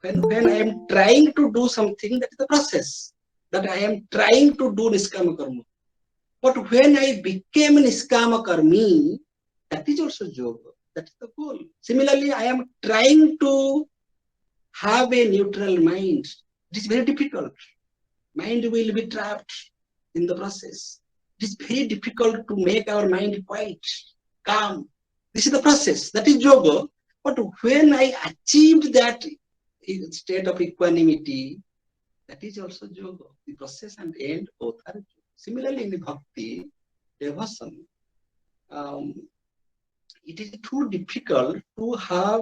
When I am trying to do something, that is the process. That I am trying to do niskama karma. But when I became niskama karmi, that is also yoga. That is the goal. Similarly, I am trying to have a neutral mind. It is very difficult. Mind will be trapped in the process. It is very difficult to make our mind quiet, calm. This is the process. That is yoga. But when I achieved that state of equanimity, that is also yoga. The process and end both are yoga. Similarly, in the bhakti, devotion, it is too difficult to have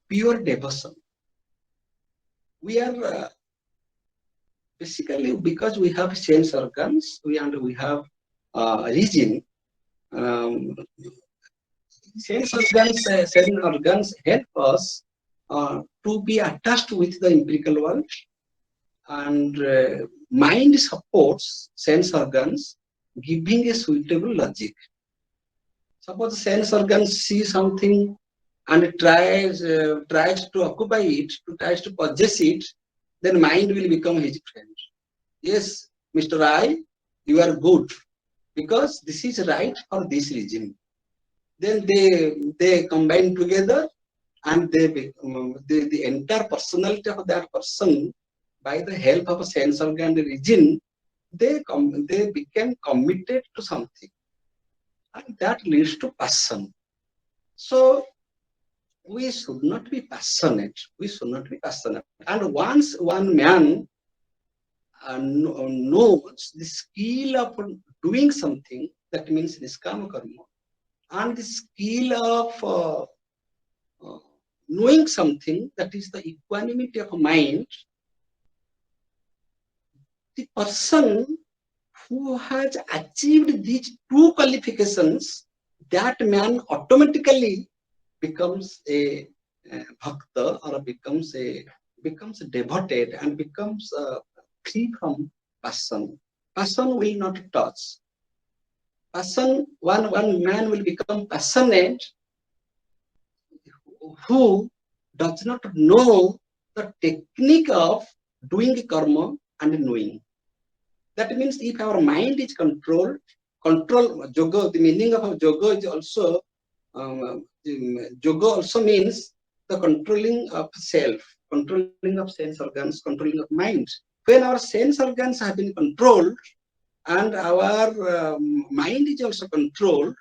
pure devotion. We are basically, because we have sense organs, we have reason. Um, sense organs help us to be attached with the empirical world, and mind supports sense organs, giving a suitable logic. Suppose sense organs see something and tries to occupy it, tries to possess it, then mind will become his friend. Yes, Mr. I, you are good because this is right for this reason. Then they combine together, and the entire personality of that person, by the help of a sense organ region, they became committed to something, and that leads to passion. So we should not be passionate. We should not be passionate. And once one man knows the skill of doing something, that means niskama karma, and the skill of knowing something, that is the equanimity of mind, the person who has achieved these two qualifications, that man automatically becomes a bhakta, or becomes devoted, and becomes free from passion. Passion will not touch. Passion, one man will become passionate who does not know the technique of doing karma and knowing. That means if our mind is controlled, yoga, the meaning of yoga is also, yoga also means the controlling of self, controlling of sense organs, controlling of mind. When our sense organs have been controlled and our mind is also controlled,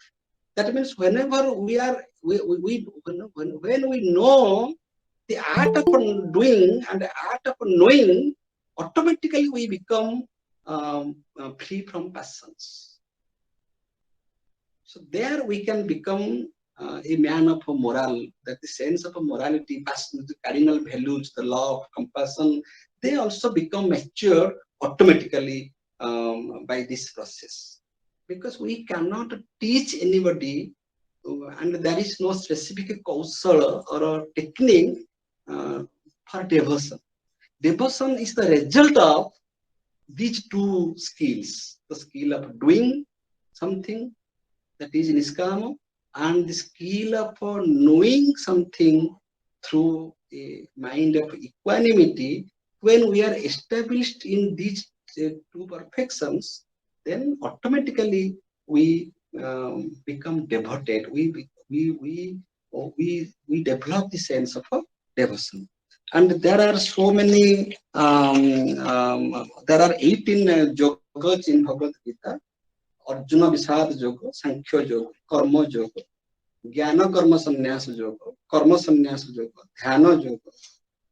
that means whenever we are, when we know the art of doing and the art of knowing, automatically we become free from passions. So there we can become a man of a moral, that the sense of a morality, passion, the cardinal values, the law of compassion, they also become mature automatically by this process. Because we cannot teach anybody, and there is no specific kausala or a technique for devotion. Devotion is the result of these two skills, the skill of doing something, that is niskama, and the skill of knowing something through a mind of equanimity. When we are established in these two perfections, then automatically we become devoted. We develop the sense of devotion. And there are so many, there are 18 yogas in Bhagavad Gita: Arjuna Visad Yoga, Sankhya Yoga, Karma Yoga, Jnana Karma Sannyasa Yoga, Karma Sannyasa Yoga, Dhyana Yoga,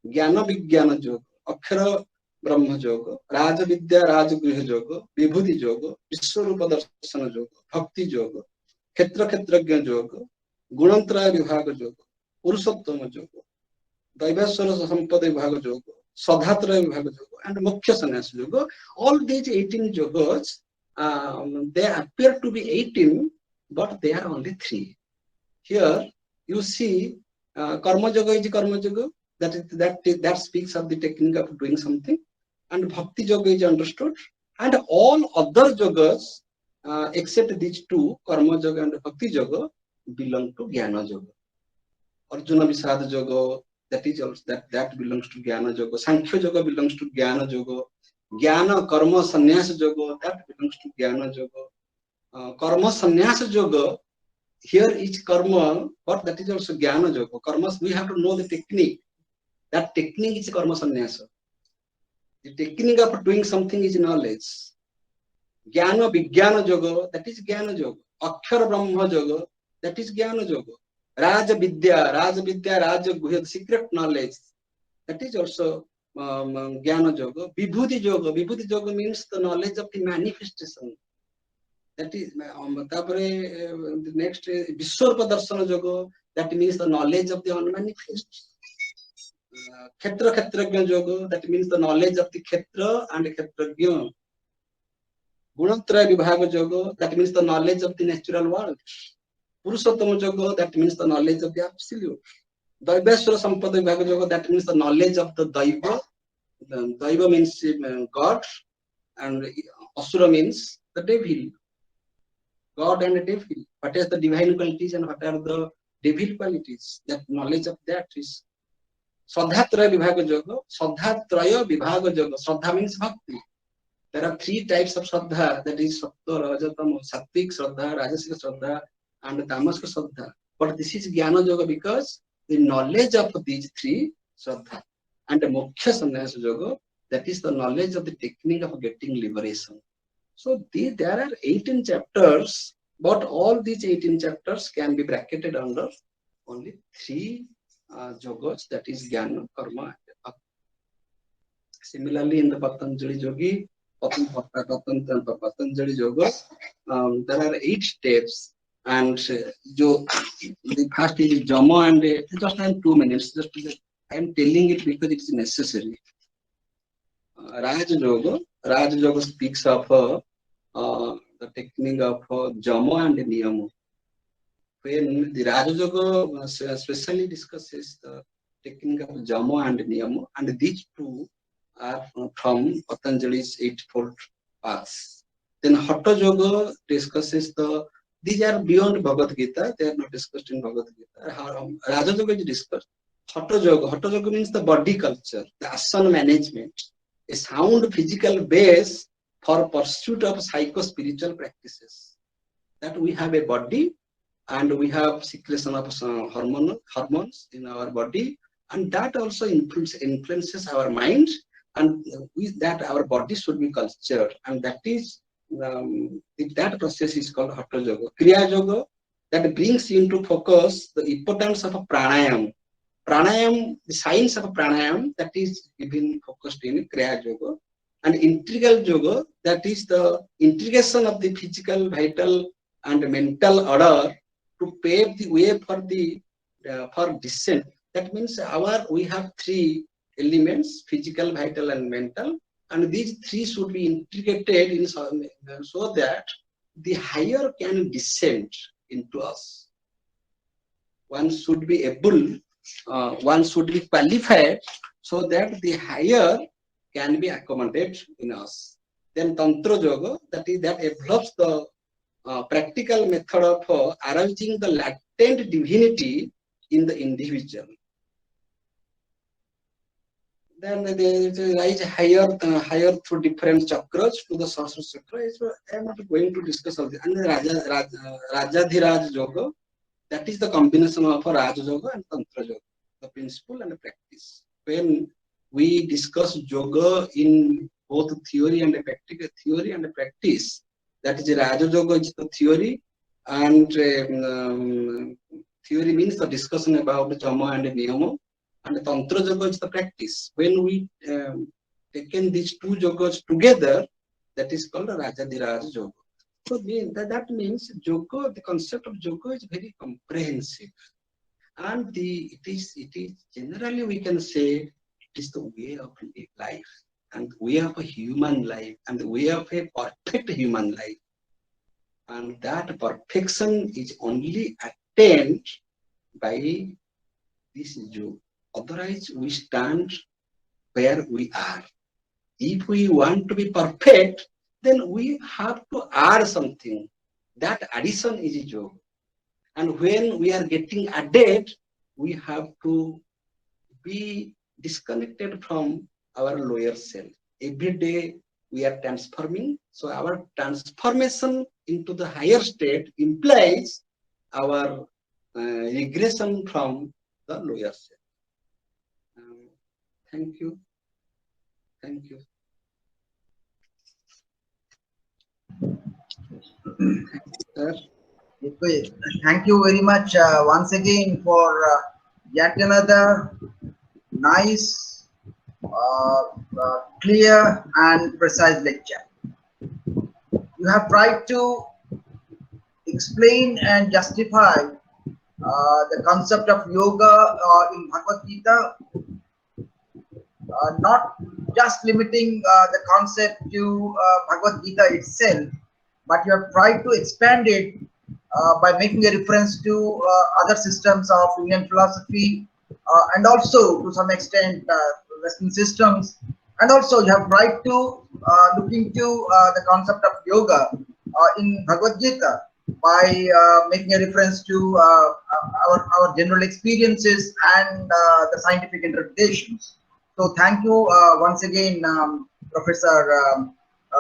Jnana Vijnana Yoga, Akshara Brahma Yoga, Raja Vidya Raja Griha Yoga, Vibhuti Yoga, Vishwarupa Darshana Yoga, Bhakti Yoga, Khetra Khetrajna Yoga, Gunantraya Vibhaga Yoga, Purushottama Yoga, Daivaswara Sampada Vibhaga Yoga, Sadhatra Vibhaga Yoga, and Mukhya Sannyasa Yoga. All these 18 yogas, they appear to be 18, but they are only 3. Here you see, Karma Yoga is Karma Yoga, that speaks of the technique of doing something, and Bhakti Yoga is understood, and all other yogas, except these two, Karma Yoga and Bhakti Yoga, belong to Jnana Yoga. Arjuna Visad Yoga, that is also that belongs to Jnana Yoga. Sankhya Yoga belongs to Jnana Yoga. Jnana Karma Sannyasa Yoga, that belongs to Jnana Yoga. Karma Sannyasa Yoga, here is karma, but that is also Jnana Yoga. Karma, we have to know the technique. That technique is karma sannyasa. The technique of doing something is knowledge. Jnana Vijnana Yoga, that is Jnana Yoga. Akshara Brahma Yoga, that is Jnana Yoga. Raja Vidya, Raja Guhya, secret knowledge, that is also Jnana Yoga. Vibhuti Yoga means the knowledge of the manifestation. That is, the next Vishwarpa Darshana Yoga, that means the knowledge of the unmanifest. Kshetrajna Yoga, that means the knowledge of the Kshetra and Kshetrajna. Gunatraya Vibhaga Yoga, that means the knowledge of the natural world. Purushottama Yoga, that means the knowledge of the absolute. Daivaswara Sampada Vibhaga Yoga, that means the knowledge of the Daiva. Daiva means God, and Asura means the devil. God and the devil. What is the divine qualities and what are the devil qualities? That knowledge of that is Sadhatraya Vibhaga Yoga. Sadhatraya Vibhaga Yoga. Sadha means bhakti. There are 3 types of Shraddha, that is Sattva, Rajatama, Sattvic Shraddha, Rajasic Shraddha, and Tamasic Shraddha. But this is Jnana Yoga because the knowledge of these 3 Shraddha. And the Moksha Sannyasa Yoga, that is the knowledge of the technique of getting liberation. So there are 18 chapters, but all these 18 chapters can be bracketed under only 3 yogas, that is Jnana, Karma, and Bhakti. Similarly, in the Patanjali Yogi, Patanjali Yoga, there are 8 steps, and the first is Jama, and just I am 2 minutes. Just I am telling it because it is necessary. Raja Yoga speaks of the technique of Jama and Niyama. When the Raja Yoga especially discusses the technique of Jama and Niyama, and these 2 are from Patanjali's 8-fold paths. Then Hatha Yoga discusses these are beyond Bhagavad Gita, they are not discussed in Bhagavad Gita. Raja Yoga is discussed. Hatha Yoga means the body culture, the asana management, a sound physical base for pursuit of psycho-spiritual practices. That we have a body and we have secretion of hormones in our body, and that also influences our mind, and that our body should be cultured, and that is that process is called Hatha Yoga. Kriya Yoga, that brings into focus the importance of pranayam. Pranayam, the science of pranayam, that is even focused in Kriya Yoga. And integral yoga, that is the integration of the physical, vital, and mental order to pave the way for descent. That means we have 3 elements: physical, vital, and mental, and these 3 should be integrated in so that the higher can descend into us. One should be able, one should be qualified so that the higher can be accommodated in us. Then Tantra Yoga, that develops the practical method of arousing the latent divinity in the individual. Then they rise higher through different chakras to the Sahasra Chakra. I am not going to discuss all this. And the Rajadhiraj Yoga, that is the combination of Raja Yoga and Tantra Yoga, the principle and the practice. When we discuss yoga in both theory and practice, that is Raja Yoga is the theory, and theory means the discussion about Jama and Niyama, and Tantra Yoga is the practice. When we taken these 2 yogas together, that is called Rajadhiraj Yoga. So that means yoga, the concept of yoga is very comprehensive, and it is generally we can say is the way of life, and way of a human life, and the way of a perfect human life. And that perfection is only attained by this yoga. Otherwise, we stand where we are. If we want to be perfect, then we have to add something. That addition is yoga. And when we are getting added, we have to be disconnected from our lower self. Every day we are transforming. So our transformation into the higher state implies our regression from the lower self. Thank you. Thank you. Sir. Okay, thank you very much once again for yet another nice, clear, and precise lecture. You have tried to explain and justify the concept of yoga in Bhagavad Gita, not just limiting the concept to Bhagavad Gita itself, but you have tried to expand it by making a reference to other systems of Indian philosophy and also to some extent Western systems. And also you have tried to look into the concept of yoga in Bhagavad Gita by making a reference to our general experiences and the scientific interpretations. So thank you once again, Professor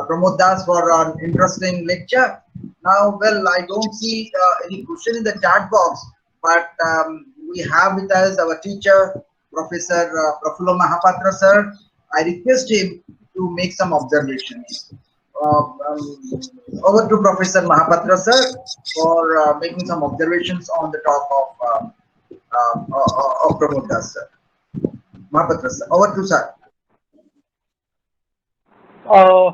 Pramod Das, for an interesting lecture. Now, well, I don't see any question in the chat box, but we have with us our teacher, Professor Prafulla Mahapatra sir. I request him to make some observations. Over to Professor Mahapatra sir for making some observations on the talk of Pramod Das sir. Mahapatra sir, over to sir. Uh,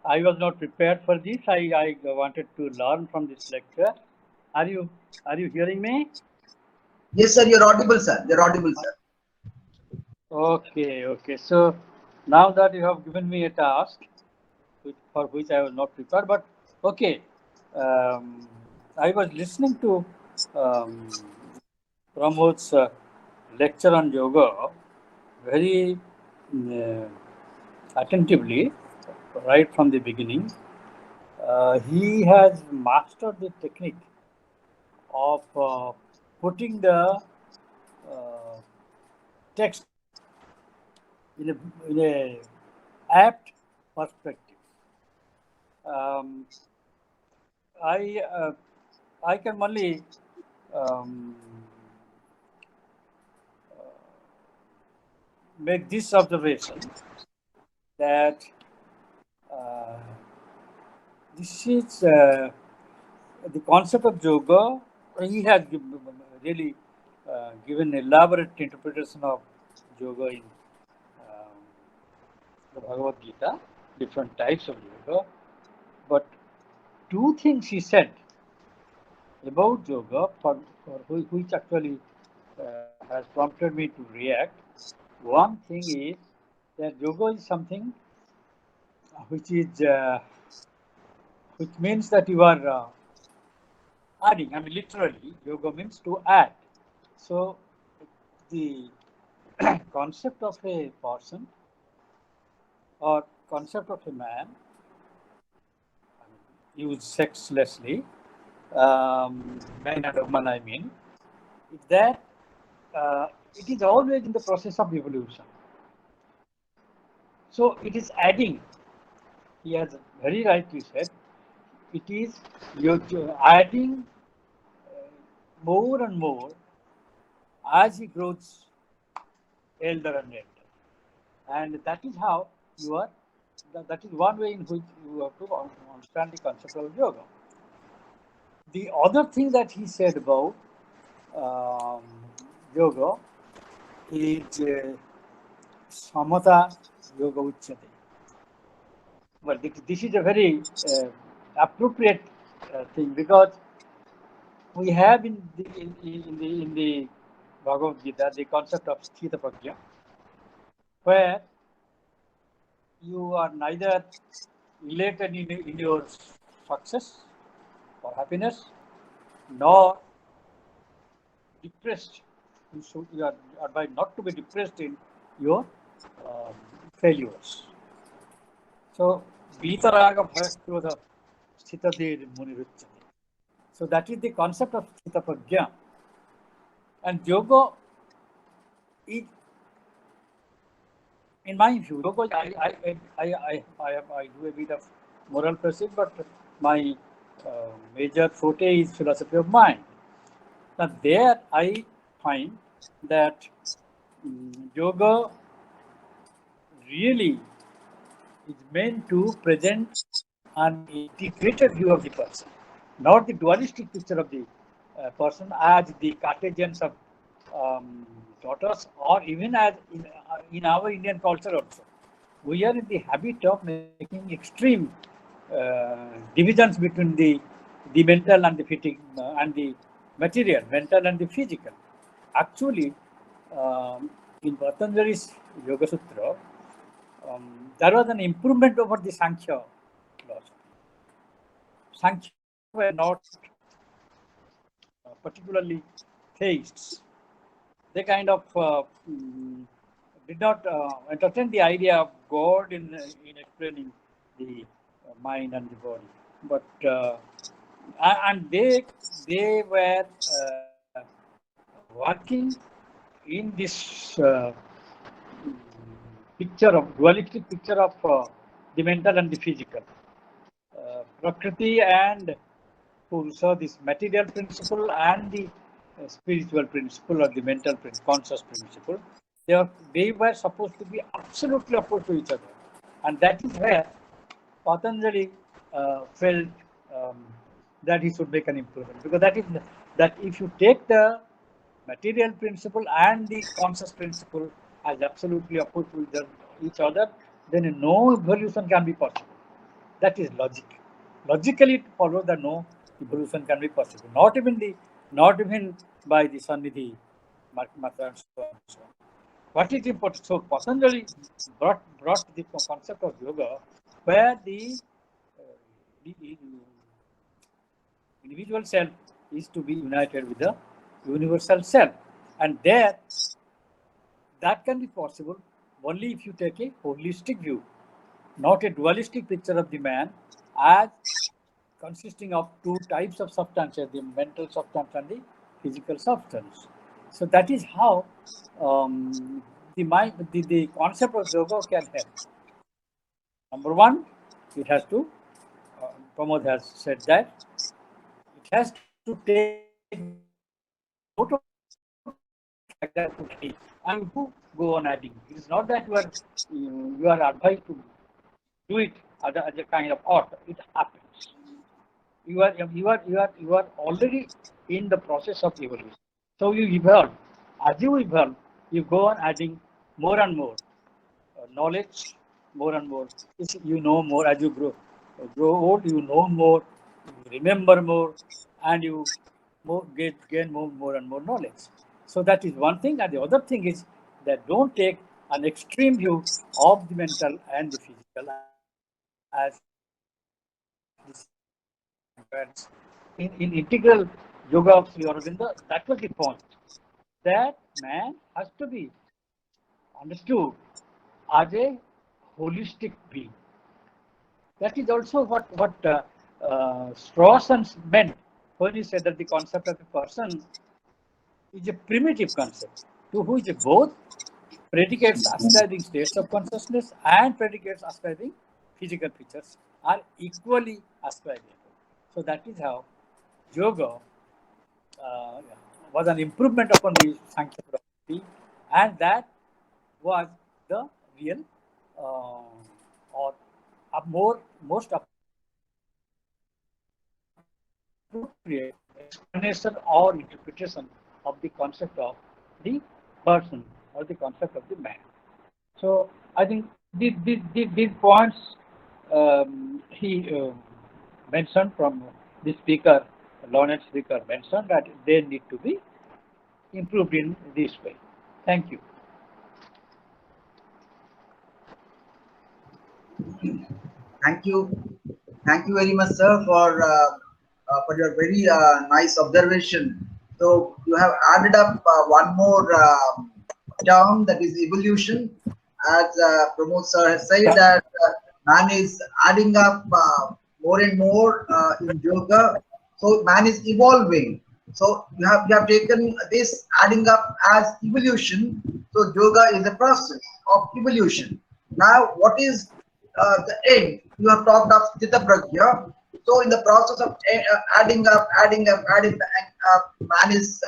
I was not prepared for this. I wanted to learn from this lecture. Are you hearing me? Yes, sir, you're audible, sir. You're audible, sir. Okay. So now that you have given me a task, for which I was not prepared, but okay. I was listening to um, Pramod's lecture on yoga very attentively, right from the beginning. He has mastered the technique of putting the uh, text in a apt perspective. Um, I can only um, make this observation that uh, this is the concept of yoga. He has really given elaborate interpretation of yoga in um, the Bhagavad Gita, different types of yoga. But two things he said about yoga, for which actually has prompted me to react. One thing is that yoga is something which is which means that you are adding. I mean, literally, yoga means to add. So, the concept of a person or concept of a man, used sexlessly, man and woman, I mean, is that it is always in the process of evolution. So, it is adding. He has very rightly said, it is you're adding more and more as he grows elder and elder. And that is how you are, that is one way in which you have to understand the concept of yoga. The other thing that he said about um, yoga is samatha yoga uchyate. Well, this is a very appropriate thing because we have in the Bhagavad Gita, the concept of Sthita Prajna, where you are neither elated in your success or happiness, nor depressed. You are advised not to be depressed in your failures. So, Vitaraga Bhakyoda Sthitadir Muniruchati. So, that is the concept of Sthita Prajna. And yoga is, in my view, yoga, I do a bit of moral pursuit, but my major forte is philosophy of mind. Now, there I find that yoga really is meant to present an integrated view of the person, not the dualistic picture of the person as the Cartesians of daughters, or even as in our Indian culture also. We are in the habit of making extreme divisions between the mental and the and the material, mental and the physical. Actually, in Patanjali's Yoga Sutra, there was an improvement over the Sankhya philosophy. Sankhya were not particularly theists. They kind of did not entertain the idea of God in explaining the mind and the body. But and they were working in this picture of dualistic picture of the mental and the physical. Prakriti and Purusha, this material principle and the spiritual principle or the mental conscious principle, they were supposed to be absolutely opposed to each other. And that is where Patanjali felt that he should make an improvement, because that if you take the material principle and the conscious principle as absolutely opposed to each other, then no evolution can be possible. That is logic. Logically, it follows that no evolution can be possible. Not even by the Sannidhi, Matra, and so on. What is important? So Patanjali brought the concept of yoga, where the individual self is to be united with the universal self, and there that can be possible only if you take a holistic view, not a dualistic picture of the man as consisting of two types of substances, the mental substance and the physical substance. So that is how the concept of yoga can help. Number one, it has to, Pramod has said that, it has to take note of like that and to go on adding. It is not that you are advised to do it as a kind of art. It happens. You are already in the process of evolution. So you evolve. As you evolve, you go on adding more and more knowledge, more and more. You know more as you grow old. You know more, you remember more, and you gain more and more knowledge. So that is one thing, and the other thing is that don't take an extreme view of the mental and the physical as in integral yoga of Sri Aurobindo. That was the point, that man has to be understood as a holistic being. That is also what Strawson meant when he said that the concept of a person is a primitive concept to which both predicates ascribing states of consciousness and predicates ascribing physical features are equally ascribable. So that is how yoga was an improvement upon the Sankhya philosophy, and that was the real or most appropriate explanation or interpretation of the concept of the person or the concept of the man. So I think these points he mentioned from the speaker, learned speaker mentioned that they need to be improved in this way. Thank you. Thank you. Thank you very much, sir, for your very nice observation. So you have added up one more term, that is evolution. As Pramod sir has said that man is adding up more and more in yoga. So man is evolving. So you have taken this adding up as evolution. So yoga is a process of evolution. Now, what is the end? You have talked of Chitta Prajna. So, in the process of adding up, man is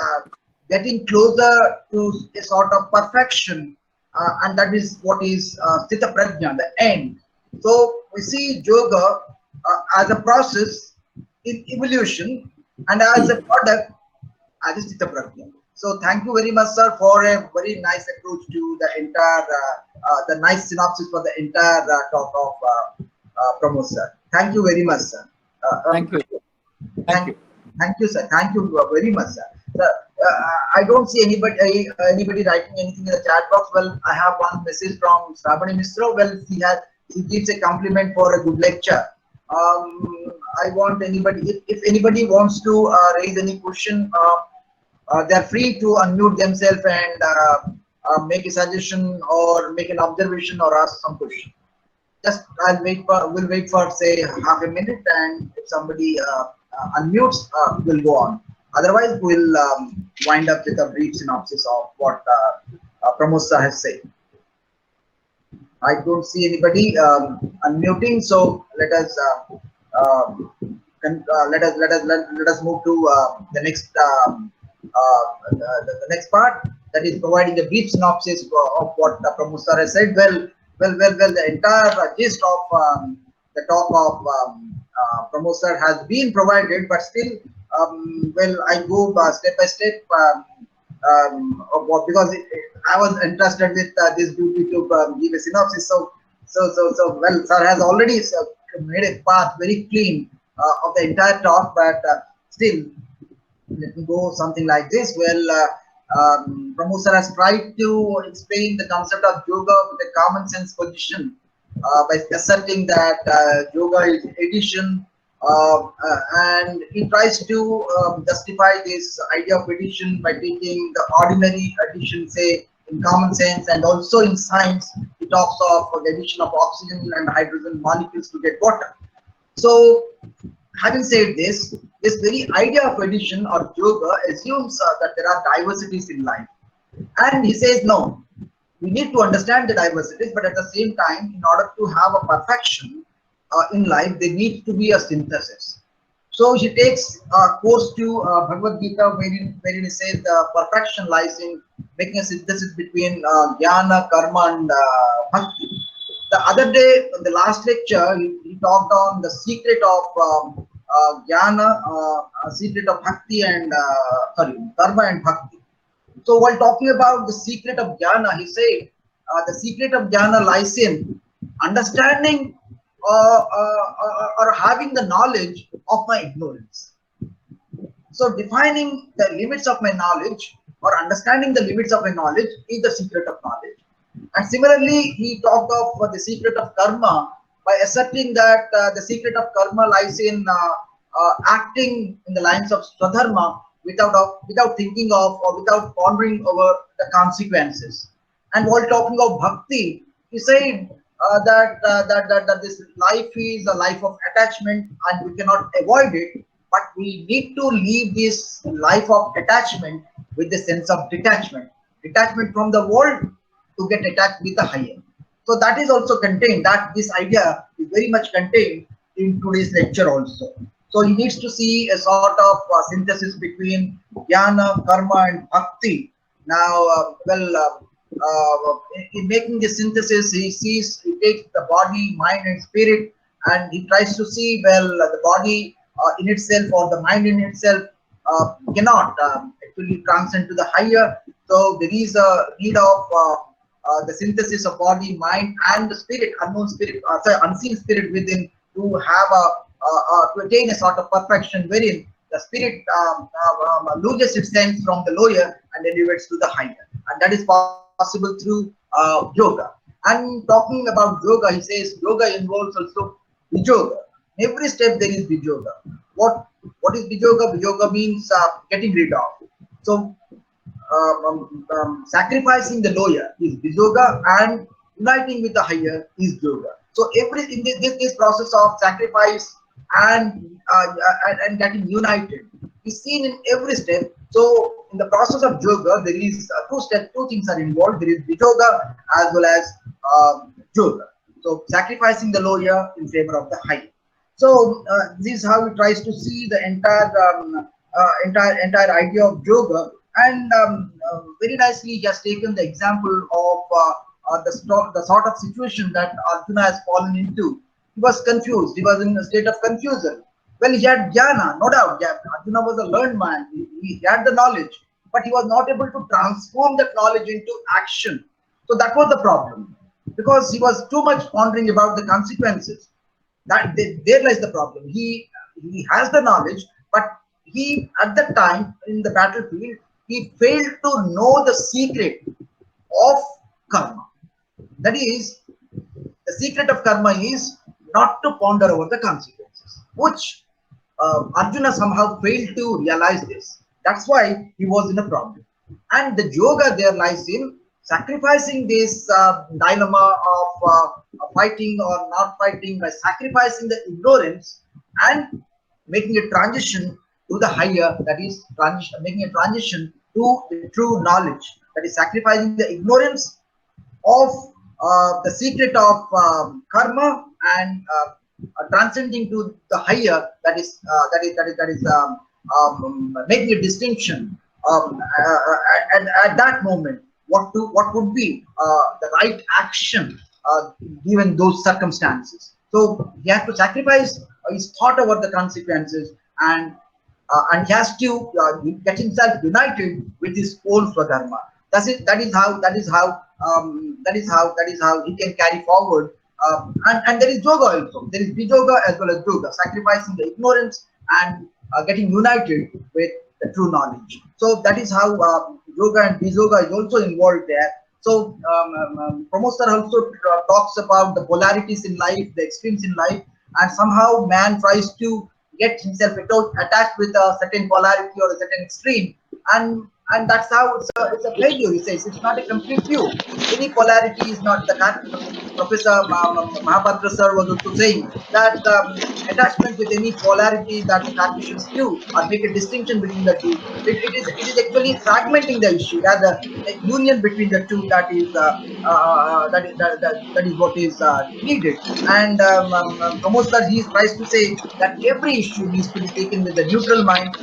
getting closer to a sort of perfection, and that is what is Chitta Prajna, the end. So, we see yoga as a process in evolution and as a product as a Chitta Prajna. So thank you very much, sir, for a very nice approach to the entire, the nice synopsis for the entire talk of Pramod, sir. Thank you very much, sir. Thank you. Thank you. Thank you, sir. Thank you very much, sir. Sir, I don't see anybody writing anything in the chat box. Well, I have one message from Sravani Misra. Well, he gives a compliment for a good lecture. I want anybody, if anybody wants to raise any question, they're free to unmute themselves and make a suggestion or make an observation or ask some question. Just we'll wait for say half a minute, and if somebody unmutes, we'll go on. Otherwise, we'll wind up with a brief synopsis of what Pramod sir has said. I don't see anybody unmuting, so let us move to the next the next part, that is providing a brief synopsis of what Pramod sir has said. Well, the entire gist of the talk of Pramod sir has been provided, but still, well, I go step by step because I was interested with this duty to give a synopsis. So, well, sir has already made a path very clean of the entire talk, but still, let me go something like this. Well, Pramod sir has tried to explain the concept of yoga with a common sense position by asserting that yoga is addition, and he tries to justify this idea of addition by taking the ordinary addition, say in common sense, and also in science, he talks of the addition of oxygen and hydrogen molecules to get water. So, having said this, this very idea of addition or yoga assumes that there are diversities in life, and he says no, we need to understand the diversities, but at the same time, in order to have a perfection in life, there needs to be a synthesis. So he takes a course to Bhagavad Gita, wherein he says the perfection lies in making a synthesis between jnana, karma, and bhakti. The other day, in the last lecture, he talked on the secret of jnana, secret of bhakti, and karma and bhakti. So while talking about the secret of jnana, he said the secret of jnana lies in understanding or having the knowledge of my ignorance. So defining the limits of my knowledge or understanding the limits of my knowledge is the secret of knowledge. And similarly, he talked of the secret of karma by asserting that the secret of karma lies in acting in the lines of swadharma without thinking of or without pondering over the consequences. And while talking of bhakti, he said that this life is a life of attachment and we cannot avoid it, but we need to leave this life of attachment with the sense of detachment from the world to get attached with the higher. So that is also contained, that this idea is very much contained in today's lecture also. So he needs to see a sort of synthesis between jnana, karma, and bhakti. Now, in making the synthesis, he takes the body, mind, and spirit, and he tries to see, well, the body in itself or the mind in itself cannot actually transcend to the higher. So there is a need of the synthesis of body, mind, and the spirit, unseen spirit within, to have to attain a sort of perfection wherein the spirit loses its sense from the lower and elevates to the higher, and that is possible through yoga. And talking about yoga, he says yoga involves also Vijoga. Every step there is Vijoga. What is Vijoga? Vijoga means getting rid of. So sacrificing the lower is Vijoga, and uniting with the higher is yoga. So every in this process of sacrifice and and getting united is seen in every step. So in the process of yoga, there is two things are involved. There is Vijoga as well as yoga. So sacrificing the lower in favor of the higher. So this is how he tries to see the entire idea of yoga, and very nicely he has taken the example of the sort of situation that Arjuna has fallen into. He was confused. He was in a state of confusion. Well, he had jnana, no doubt. Yeah, Arjuna was a learned man. He had the knowledge, but he was not able to transform that knowledge into action. So that was the problem, because he was too much pondering about the consequences. There lies the problem. He has the knowledge, but he at that time in the battlefield he failed to know the secret of karma. That is, the secret of karma is not to ponder over the consequences, which Arjuna somehow failed to realize this. That's why he was in a problem. And the yoga there lies in sacrificing this dilemma of fighting or not fighting, by sacrificing the ignorance and making a transition to the higher, that is making a transition to the true knowledge, that is sacrificing the ignorance of the secret of karma, and transcending to the higher, that is making a distinction, and at that moment what would be the right action given those circumstances. So he has to sacrifice his thought over the consequences, and he has to get himself united with his own swadharma. That is how he can carry forward. And there is yoga also. There is Vijoga as well as yoga, sacrificing the ignorance and getting united with the true knowledge. So that is how yoga and Vijoga is also involved there. So Pramod sir also talks about the polarities in life, the extremes in life, and somehow man tries to get himself attached with a certain polarity or a certain extreme, and that's how it's a failure. He says it's not a complete view. Any polarity is not the Professor Mahabhadra sir was also saying that attachment with any polarity that the Cartesians do or make a distinction between the two, it is actually fragmenting the issue. Rather, a union between the two, that is what is needed. And Pramod sir, he tries to say that every issue needs to be taken with a neutral mind.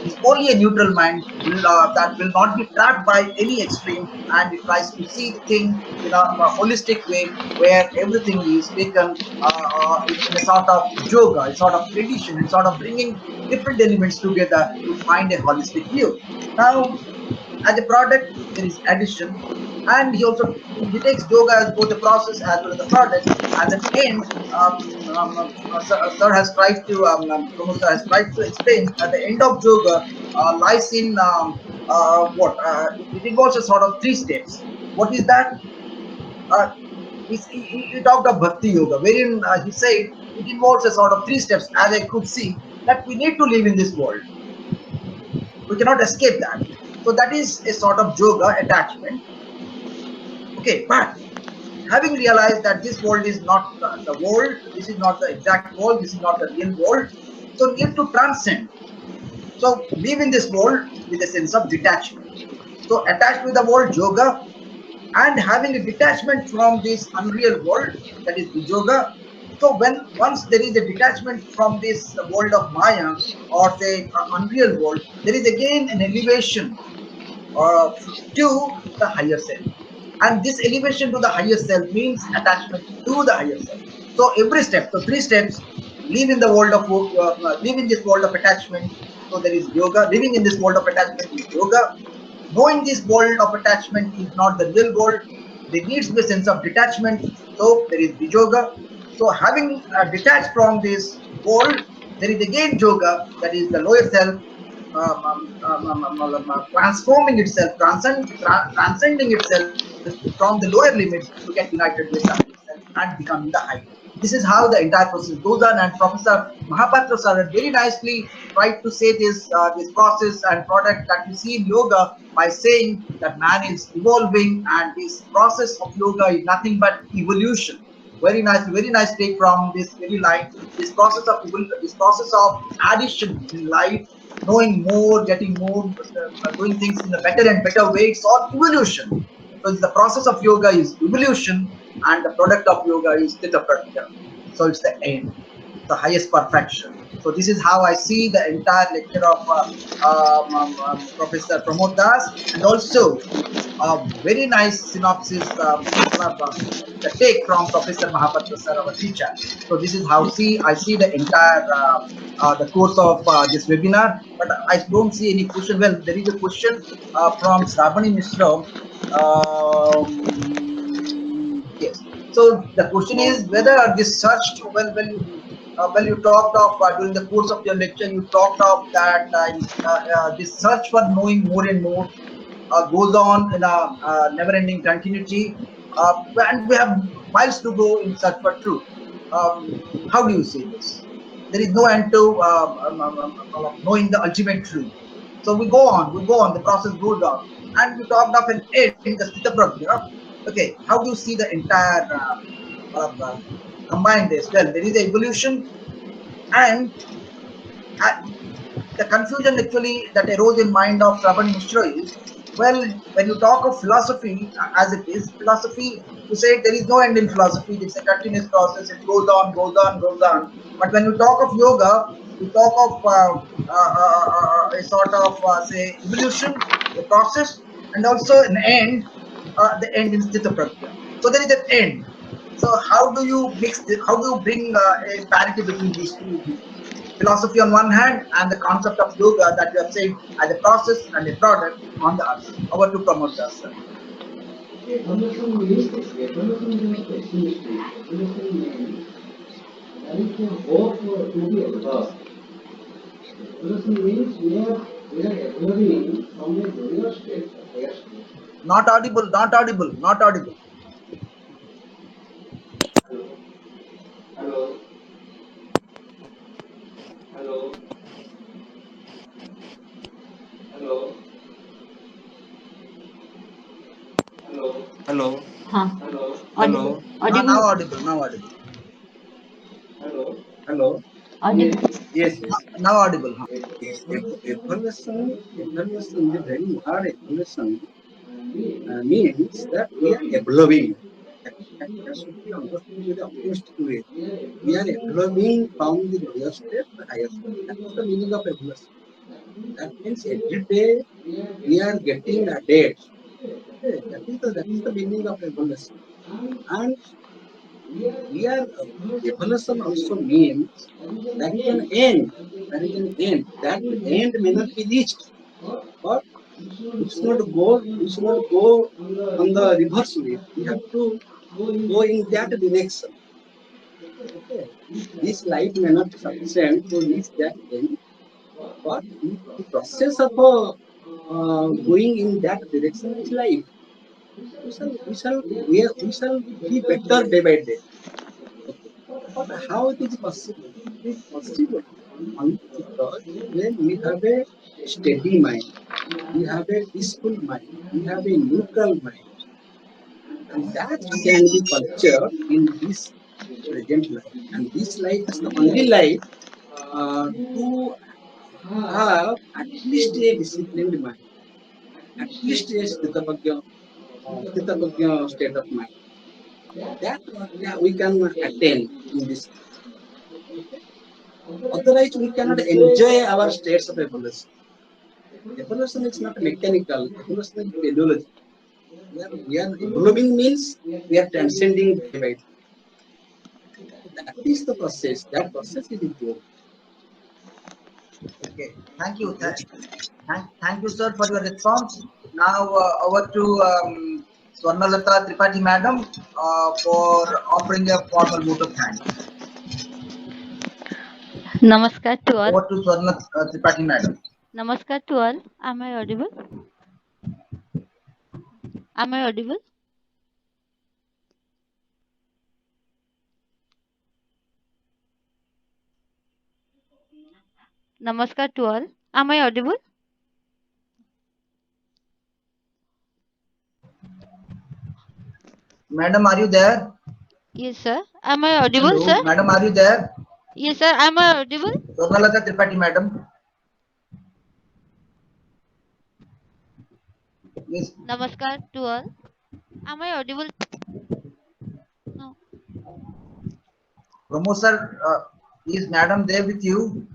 Is only a neutral mind that will not be trapped by any extreme, and it tries to see the thing in a holistic way, where everything is taken in a sort of yoga, a sort of tradition, and sort of bringing different elements together to find a holistic view. Now, as a product, there is addition, and he takes yoga as both a process as well as a product. At the end, sir has tried to Pramod sir has tried to explain at the end of yoga lies in it involves a sort of three steps. What is that? Uh, he talked of bhakti yoga, wherein he said it involves a sort of three steps, as I could see, that we need to live in this world. We cannot escape that. So that is a sort of yoga attachment. Okay, but having realized that this world is not the world, this is not the exact world, this is not the real world, so need to transcend. So live in this world with a sense of detachment. So attached with the world yoga, and having a detachment from this unreal world, that is the yoga. So once there is a detachment from this world of Maya, or say unreal world, there is again an elevation to the higher self. And this elevation to the higher self means attachment to the higher self. So every step, so three steps: live in the world of live in this world of attachment. So there is yoga. Living in this world of attachment is yoga. Knowing this world of attachment is not the real world, there needs to be a sense of detachment. So there is the yoga. So having detached from this world, There is again yoga, that is the lower self transforming itself, transcending itself from the lower limits to get united with the higher self and becoming the higher. This is how the entire process goes on, and Professor Mahapatra sir very nicely tried to say this process and product that we see in yoga by saying that man is evolving, and this process of yoga is nothing but evolution. Very nice take from this very line. This process of addition in life, knowing more, getting more, doing things in a better and better way. It's all evolution. So the process of yoga is evolution, and the product of yoga is Tita Pratya. So it's the end, the highest perfection. So this is how I see the entire lecture of Professor Pramod Das, and also a very nice synopsis, the take from Professor Mahapatra sir, our teacher. So this is how I see the entire the course of this webinar. But I don't see any question. Well, there is a question from Sravani Mishra. Yes. So the question is whether this search, when you talked of during the course of your lecture, you talked of that this search for knowing more and more goes on in a never-ending continuity, and we have miles to go in search for truth. How do you see this? There is no end to knowing the ultimate truth. So we go on, the process goes on, and we talked of an end, the Sthita Prajna. Okay, how do you see the entire combine this? Well, there is a evolution, and uh, the confusion actually that arose in mind of Shravan Mishra is, well, when you talk of philosophy as it is, philosophy, you say there is no end in philosophy, it's a continuous process, it goes on, goes on, goes on. But when you talk of yoga, you talk of a sort of, say, evolution, a process, and also an end, the end in Sthita Prajna. So there is an end. So how do you mix, how do you bring a parity between these two views? Philosophy on one hand, and the concept of yoga that you have said as a process and a product on the other. Over to Pramod Das, sir. Evolution means pessimistic. Evolution means there is a hope to be evolved. Evolution means we are evolving from a lower state to higher state. Not audible, not audible, not audible. Hello, hello, hello, hello, hello, hello, Huh. hello, Audible. hello, Now Audible. audible, now audible. hello, hello. Audible. Yes, yes. Now audible. Huh? Yes, evolution, the very word evolution means that we are evolving. That should be understood with the optimistic way. We are evolving from the lower state to the higher state. That is the meaning of evolution. That means every day we are getting added. Okay, that is the meaning of evolution. And we are evolution also means there is an end. There is an end. That end may not be reached, but we should not go on the reverse way. We have to go in that direction. Okay. This life may not be sufficient to reach that end, but the process of going in that direction is life. We shall be better day by day. Okay. But how it is possible? It is possible only because when we have a steady mind, we have a peaceful mind, we have a neutral mind, and that can be cultured in this present life. And this life is the only life to have at least a disciplined mind, at least a sthitapagya state of mind. That we can attain in this. Okay? Otherwise, we cannot enjoy our states of evolution. Evolution is not mechanical. Evolution is physiology. We are evolving means we are transcending day by day. That is the process. That process is important. Okay, thank you. Thank you, sir, for your response. Now over to Swarnalata Tripathi madam for offering a formal vote of thanks. Namaskar to all. Over to Swarna Tripathi madam. Namaskar to all. Am I audible? Am I audible? Namaskar to all. Am I audible? Madam, are you there? Yes, sir. Am I audible, Hello, sir? madam, are you there? Yes, sir. Am I audible? Swarnalata Tripathi madam. Yes, Namaskar to all. Am I audible? No. Pramod sir, is madam there with you?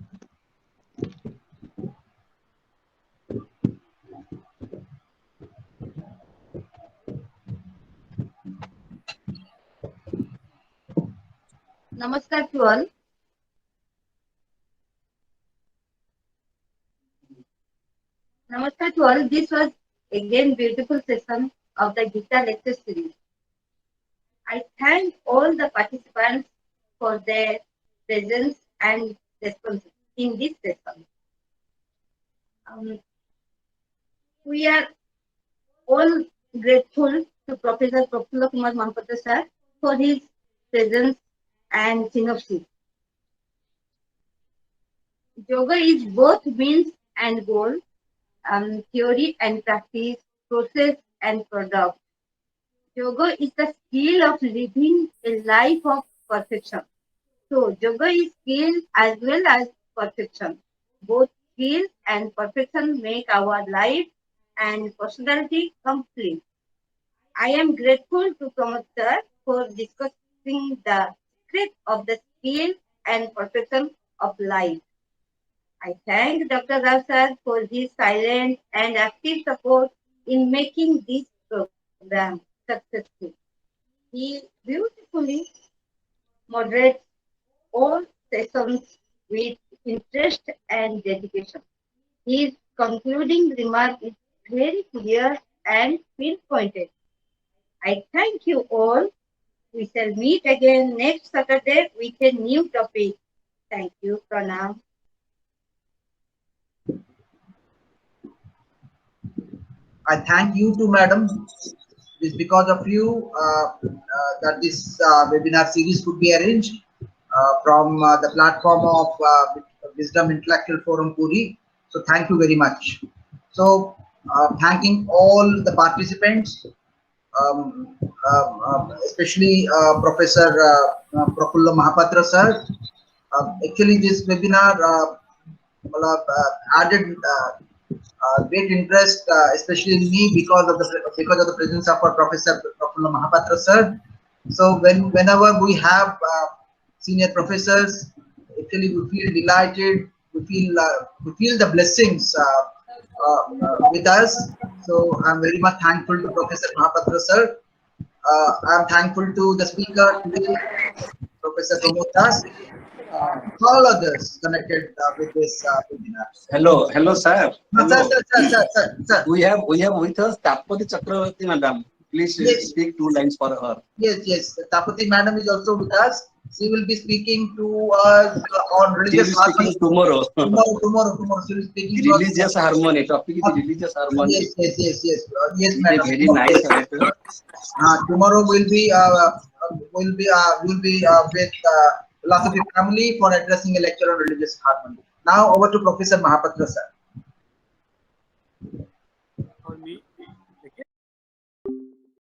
Namaskar to all. Namaskar to all. This was again beautiful session of the Gita lecture series. I thank all the participants for their presence and response in this session. We are all grateful to Professor Prafulla Kumar Mahapatra sir for his presence and synopsis. Yoga is both means and goal, theory and practice, process and product. Yoga is the skill of living a life of perfection. So yoga is skill as well as perfection. Both skill and perfection make our life and personality complete. I am grateful to Pramod sir for discussing the secret of the skill and perfection of life. I thank Dr. Rao sir for his silent and active support in making this program successful. He beautifully moderates all sessions with interest and dedication. His concluding remark is very clear and pinpointed. I thank you all. We shall meet again next Saturday with a new topic. Thank you. Pranam. I thank you too, madam. It is because of you that this webinar series could be arranged from the platform of Wisdom Intellectual Forum Puri. So thank you very much. So thanking all the participants, especially Professor Prafulla Mahapatra sir. Actually, this webinar added great interest, especially in me, because of the presence of our Professor Prafulla Mahapatra sir. So whenever we have senior professors, actually we feel delighted. We feel the blessings with us. So I'm very much thankful to Professor Mahapatra sir. I'm thankful to the speaker today, Professor Pramod Das, all others connected with this webinar. Hello, sir. Hello. Sir. We have with us Tapati Chakravarti, madam. Please Yes. speak 2 lines for her. Yes. Tapati madam is also with us. She will be speaking to us on She will religious be speaking harmony. tomorrow. Tomorrow. She will be speaking to us. Religious harmony. Topic is religious harmony. Yes, It's a madam. very nice orator. Tomorrow will be with philosophy family for addressing a lecture on religious harmony. Now over to Professor Mahapatra sir.